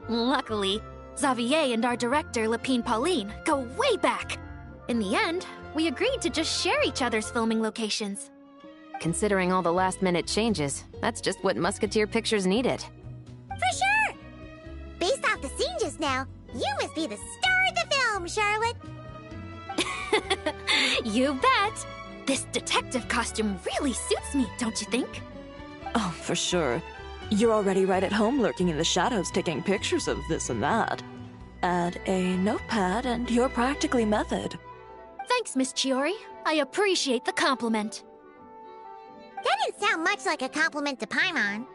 Luckily, Xavier and our director, Lapine Pauline, go way back. In the end, we agreed to just share each other's filming locations. Considering all the last-minute changes, that's just what Musketeer Pictures needed. For sure! Based off the scene just now, you must be the star of the film, Charlotte! You bet! This detective costume really suits me, don't you think? Oh, for sure. You're already right at home lurking in the shadows taking pictures of this and that. Add a notepad and you're practically method. Thanks, Miss Chiori. I appreciate the compliment. That didn't sound much like a compliment to Paimon.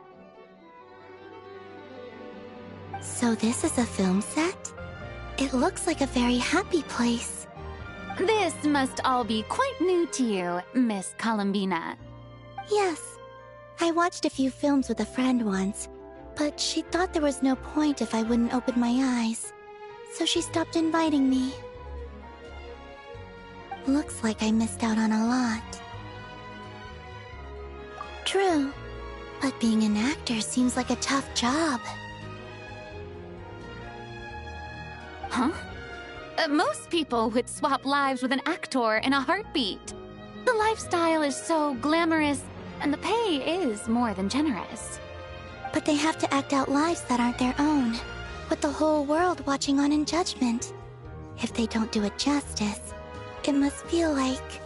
So this is a film set? It looks like a very happy place. This must all be quite new to you, Miss Columbina. Yes. I watched a few films with a friend once, but she thought there was no point if I wouldn't open my eyes. So she stopped inviting me. Looks like I missed out on a lot. True, but being an actor seems like a tough job. Huh? Most people would swap lives with an actor in a heartbeat. The lifestyle is so glamorous, and the pay is more than generous. But they have to act out lives that aren't their own, with the whole world watching on in judgment. If they don't do it justice, it must feel like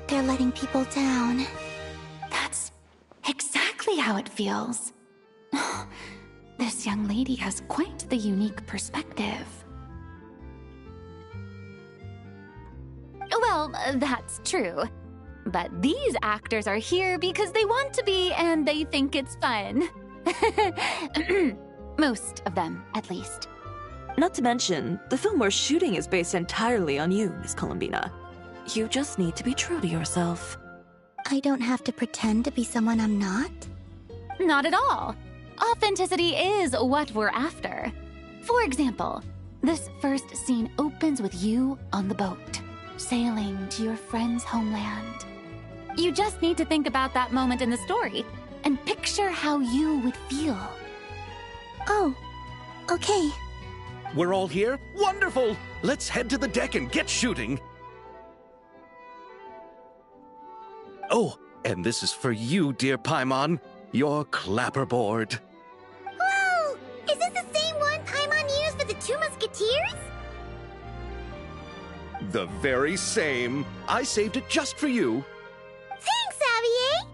they're letting people down. That's exactly how it feels. This young lady has quite the unique perspective. Well, that's true. But these actors are here because they want to be and they think it's fun. Most of them, at least. Not to mention, the film we're shooting is based entirely on you, Miss Columbina. You just need to be true to yourself. I don't have to pretend to be someone I'm not? Not at all. Authenticity is what we're after. For example, this first scene opens with you on the boat, sailing to your friend's homeland. You just need to think about that moment in the story and picture how you would feel. Oh, okay. We're all here? Wonderful! Let's head to the deck and get shooting. Oh, and this is for you, dear Paimon, your clapperboard. Whoa! Is this the same one Paimon used for the Two Musketeers? The very same. I saved it just for you. Thanks, Xavier!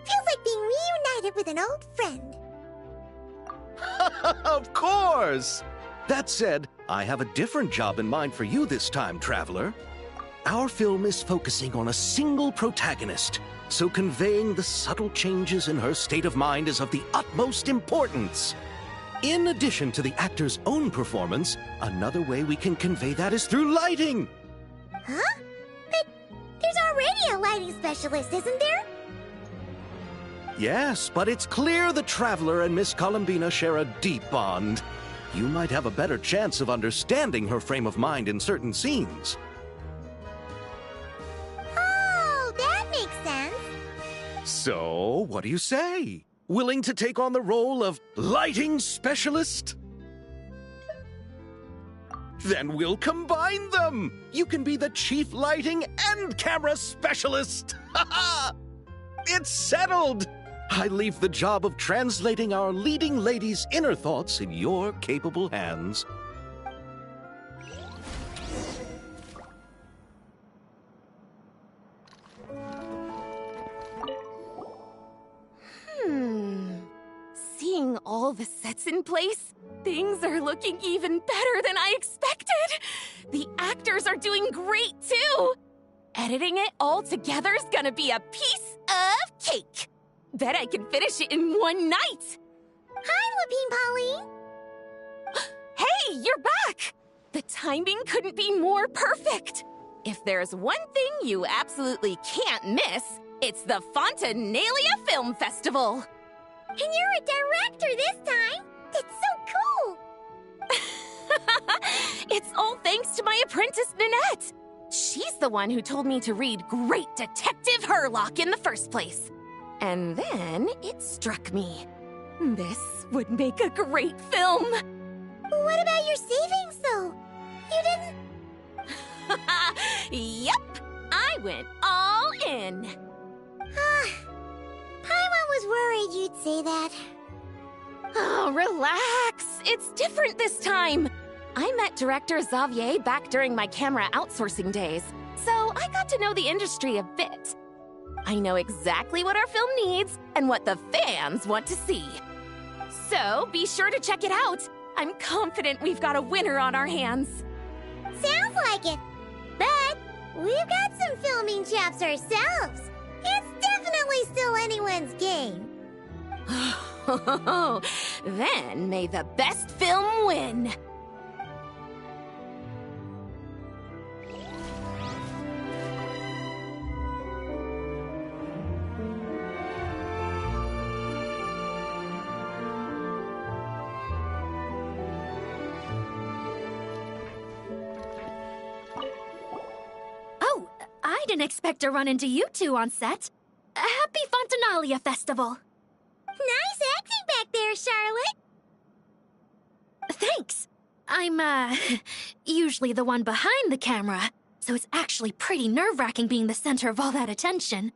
Feels like being reunited with an old friend. Of course! That said, I have a different job in mind for you this time, Traveler. Our film is focusing on a single protagonist, so conveying the subtle changes in her state of mind is of the utmost importance. In addition to the actor's own performance, another way we can convey that is through lighting. Huh? But there's already a lighting specialist, isn't there? Yes, but it's clear the Traveler and Miss Columbina share a deep bond. You might have a better chance of understanding her frame of mind in certain scenes. Oh, that makes sense. So, what do you say? Willing to take on the role of lighting specialist? Then we'll combine them! You can be the chief lighting and camera specialist! Ha ha! It's settled! I leave the job of translating our leading lady's inner thoughts in your capable hands. Seeing all the sets in place, things are looking even better than I expected. The actors are doing great too. Editing it all together is gonna be a piece of cake. Bet I can finish it in one night. Hi, Lapine Pauline. Hey, you're back! The timing couldn't be more perfect. If there's one thing you absolutely can't miss, it's the Fontanalia Film Festival. And you're a director this time. That's so cool. It's all thanks to my apprentice, Ninette. She's the one who told me to read Great Detective Herlock in the first place. And then it struck me. This would make a great film. What about your savings, though? You didn't... Yep, I went all in. Paimon was worried you'd say that. Oh, relax. It's different this time. I met director Xavier back during my camera outsourcing days, so I got to know the industry a bit. I know exactly what our film needs and what the fans want to see. So be sure to check it out. I'm confident we've got a winner on our hands. Sounds like it. But we've got some filming chops ourselves. It's definitely still anyone's game. Then may the best film win. Oh, I didn't expect to run into you two on set. Happy Fontanalia Festival. Nice acting back there, Charlotte. Thanks. I'm, usually the one behind the camera, so it's actually pretty nerve-wracking being the center of all that attention.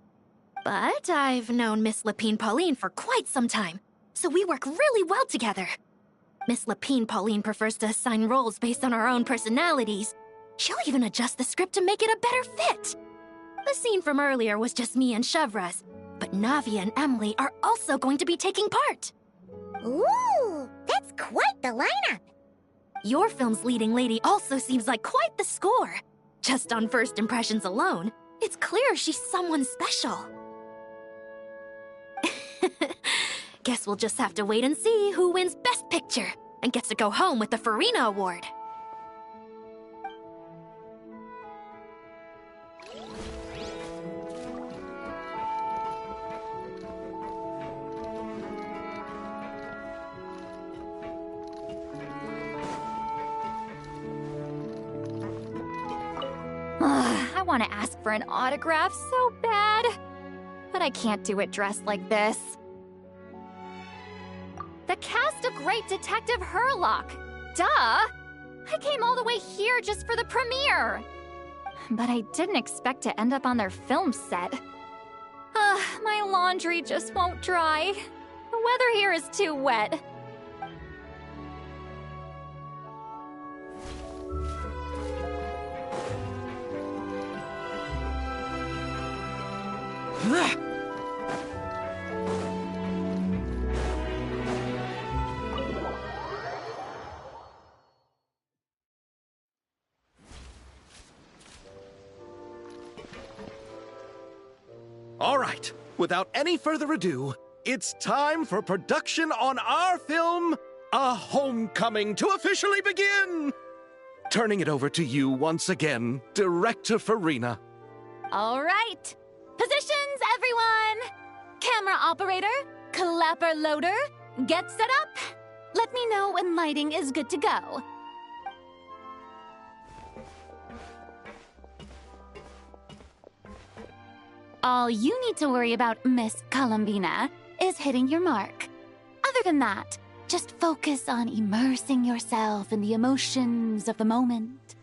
But I've known Miss Lapine Pauline for quite some time, so we work really well together. Miss Lapine Pauline prefers to assign roles based on our own personalities. She'll even adjust the script to make it a better fit. The scene from earlier was just me and Chevraz, but Navi and Emily are also going to be taking part. Ooh, that's quite the lineup. Your film's leading lady also seems like quite the score. Just on first impressions alone, it's clear she's someone special. Guess we'll just have to wait and see who wins Best Picture and gets to go home with the Farina Award. want to ask for an autograph so bad. But I can't do it dressed like this. The cast of Great Detective Herlock. Duh! I came all the way here just for the premiere. But I didn't expect to end up on their film set. My laundry just won't dry. The weather here is too wet. All right, without any further ado, it's time for production on our film, A Homecoming, to officially begin! Turning it over to you once again, Director Farina. All right. Positions, everyone! Camera operator, clapper loader, get set up. Let me know when lighting is good to go. All you need to worry about, Miss Columbina, is hitting your mark. Other than that, just focus on immersing yourself in the emotions of the moment.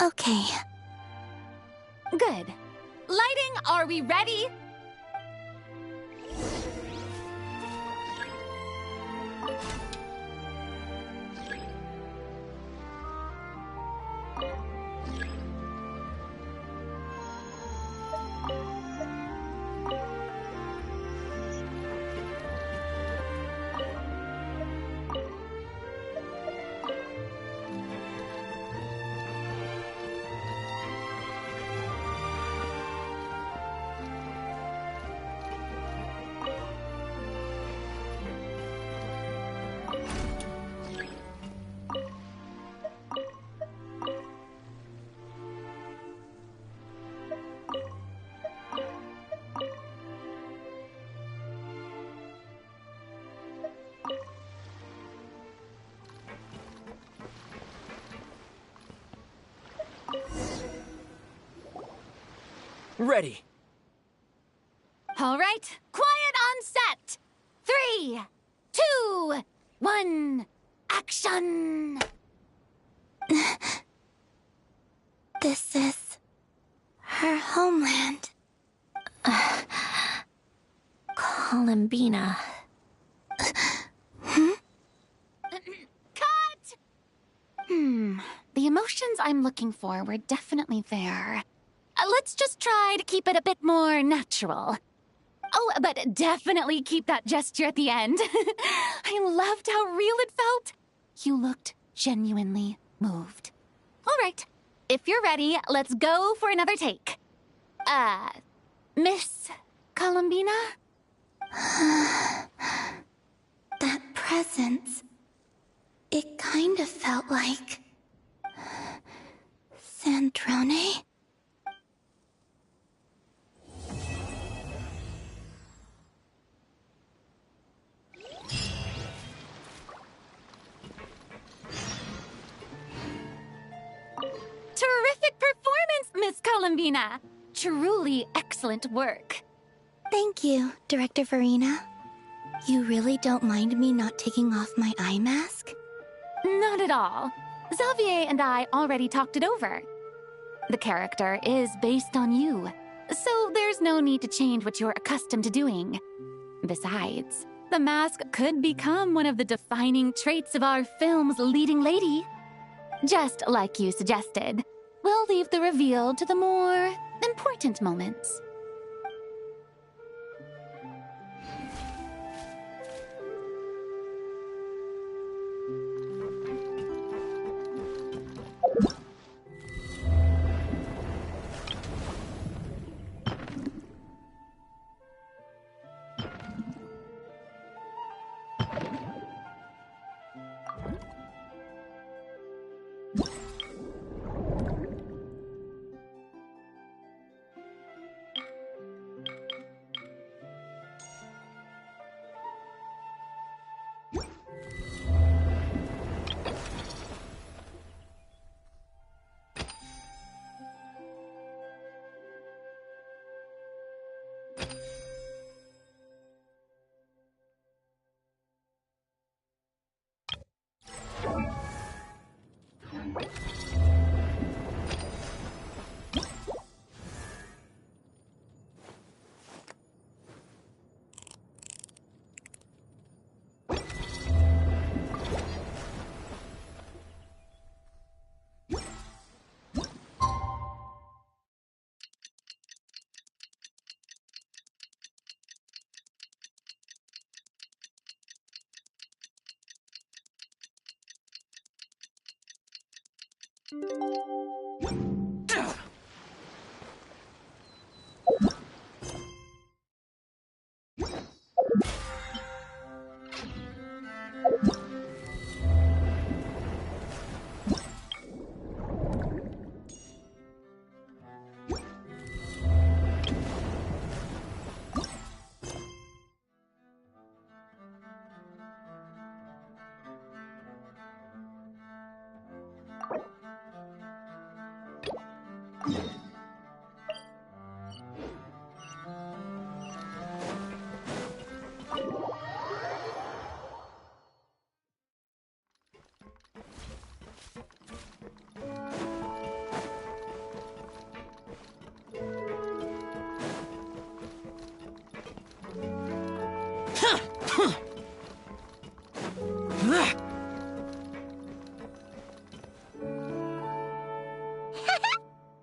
Okay. Good. Lighting, are we ready? Ready. All right, quiet on set. 3, 2, 1, action! This is her homeland. Columbina. Cut! The emotions I'm looking for were definitely there. Let's just try to keep it a bit more natural. Oh, but definitely keep that gesture at the end. I loved how real it felt. You looked genuinely moved. All right, if you're ready, let's go for another take. Miss Columbina? That presence. It kind of felt like... Sandrone? Terrific performance, Miss Columbina. Truly excellent work. Thank you, Director Farina. You really don't mind me not taking off my eye mask? Not at all. Xavier and I already talked it over. The character is based on you, so there's no need to change what you're accustomed to doing. Besides, the mask could become one of the defining traits of our film's leading lady. Just like you suggested, we'll leave the reveal to the more important moments.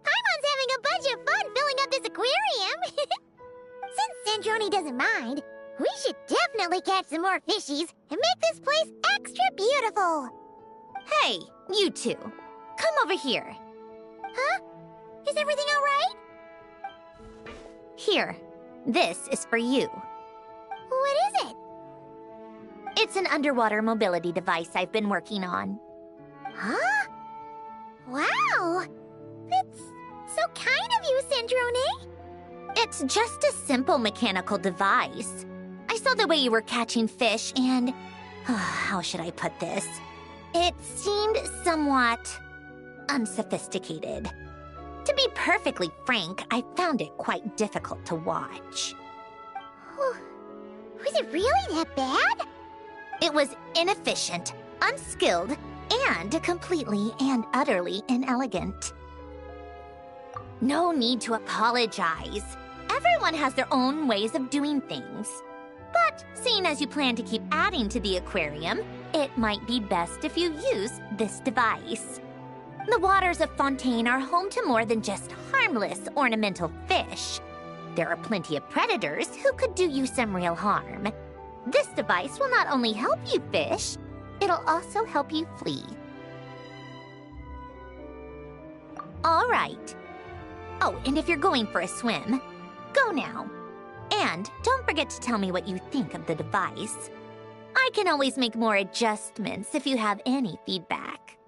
Paimon's having a bunch of fun filling up this aquarium. Since Sandrone doesn't mind, we should definitely catch some more fishies and make this place extra beautiful. Hey, you two. Come over here. Huh? Is everything all right? Here. This is for you. What is it? It's an underwater mobility device I've been working on. Huh? Wow! That's so kind of you, Sandrone. It's just a simple mechanical device. I saw the way you were catching fish and... how should I put this? It seemed somewhat... unsophisticated. To be perfectly frank, I found it quite difficult to watch. Was it really that bad? It was inefficient, unskilled, and completely and utterly inelegant. No need to apologize. Everyone has their own ways of doing things. But seeing as you plan to keep adding to the aquarium, it might be best if you use this device. The waters of Fontaine are home to more than just harmless ornamental fish. There are plenty of predators who could do you some real harm. This device will not only help you fish, it'll also help you flee. All right. Oh, and if you're going for a swim, go now. And don't forget to tell me what you think of the device. I can always make more adjustments if you have any feedback.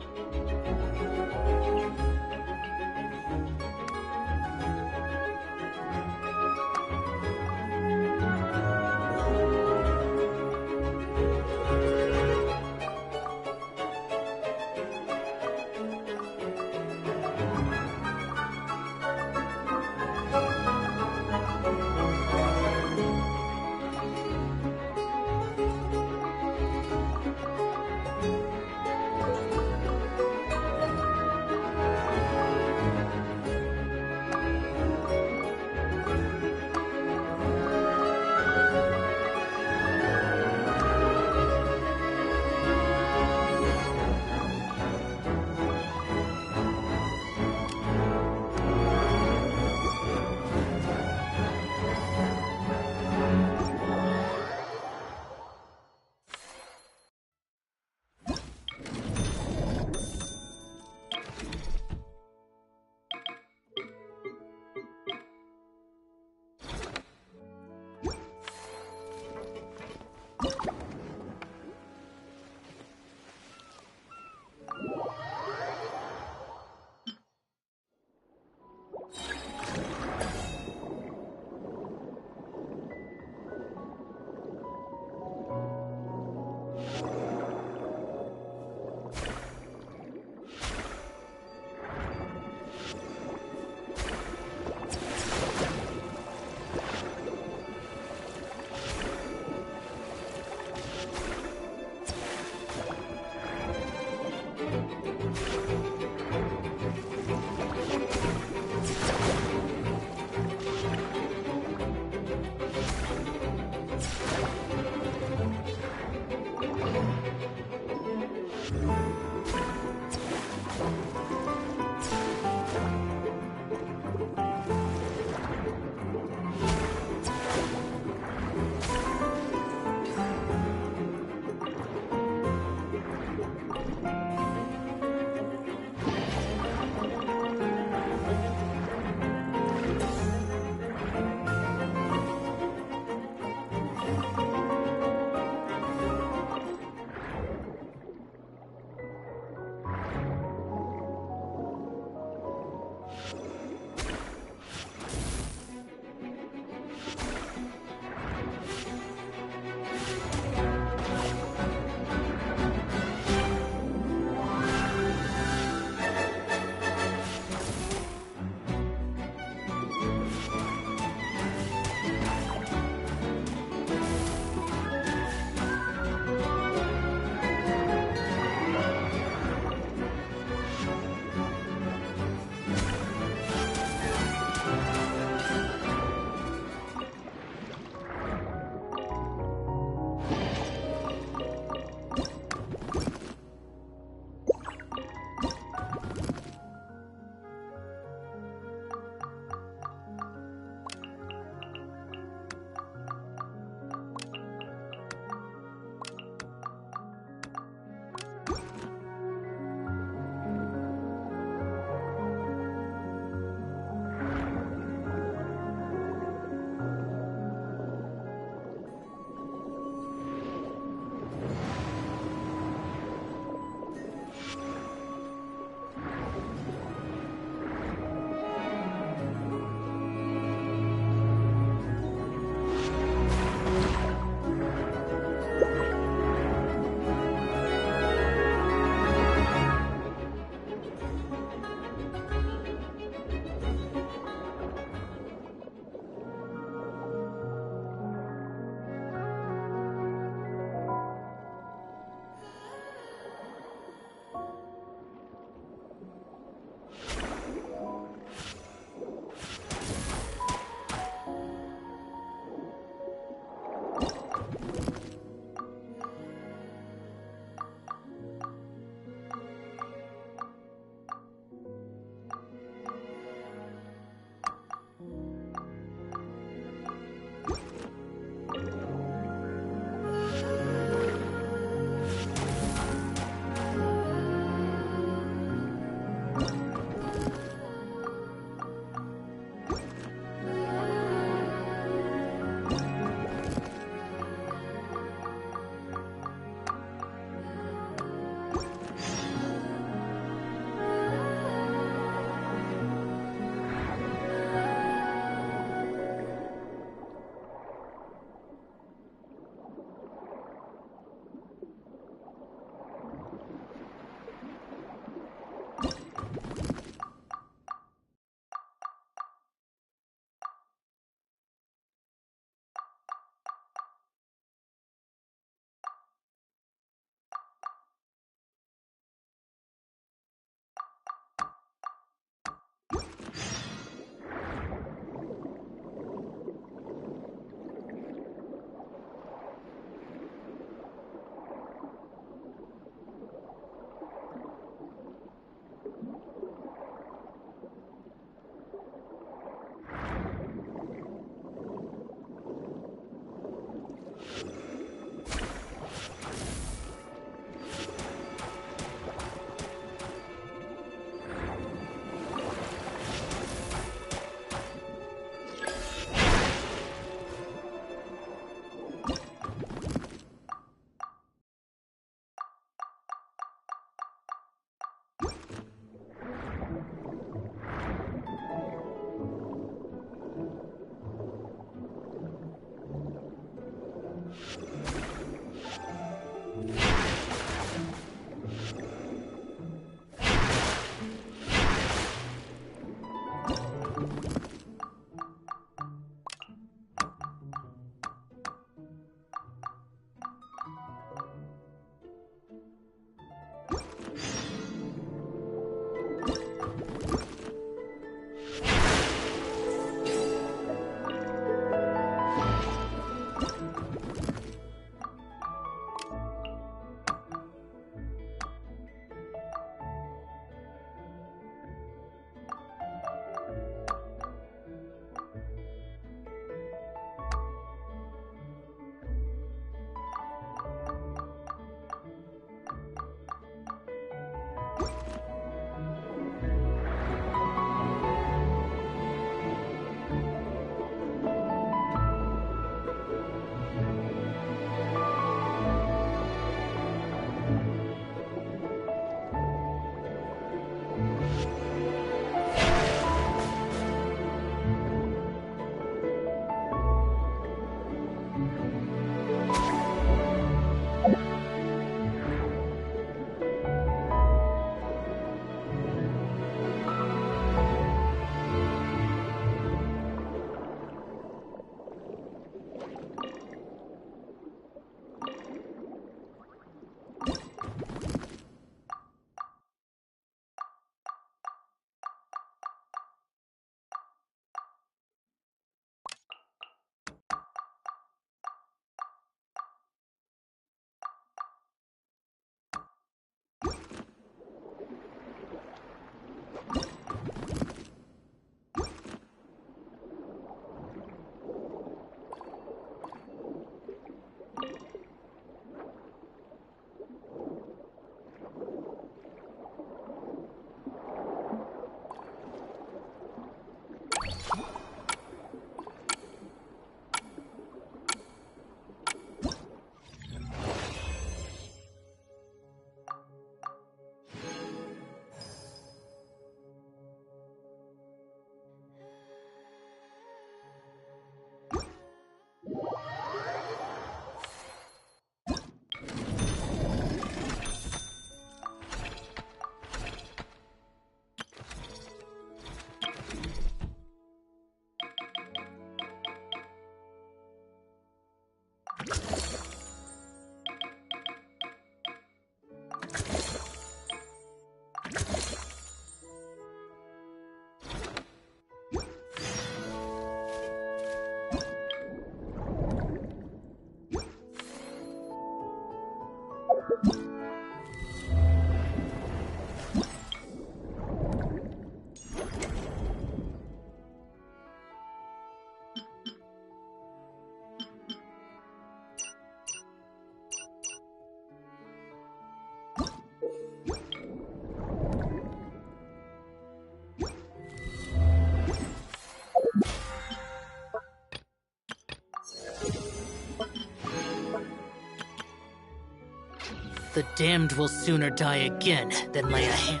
The damned will sooner die again than lay a hand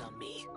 on me.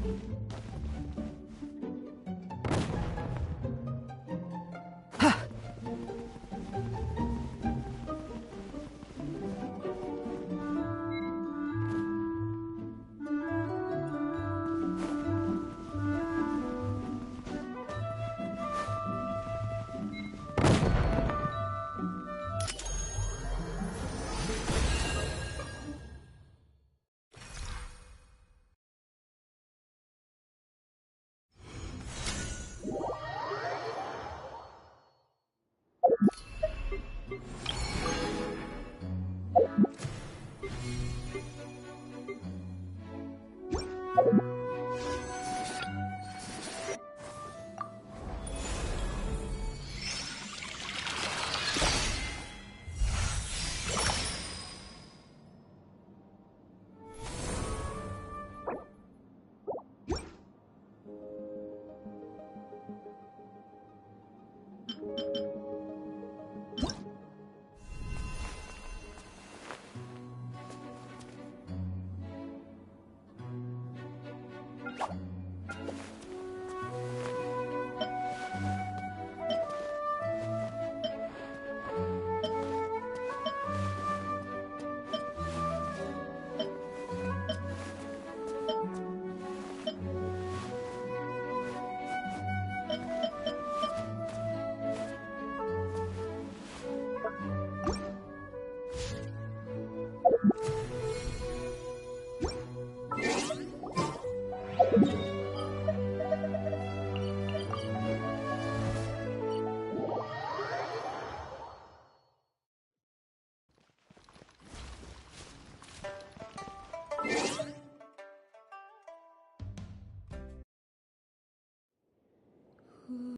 you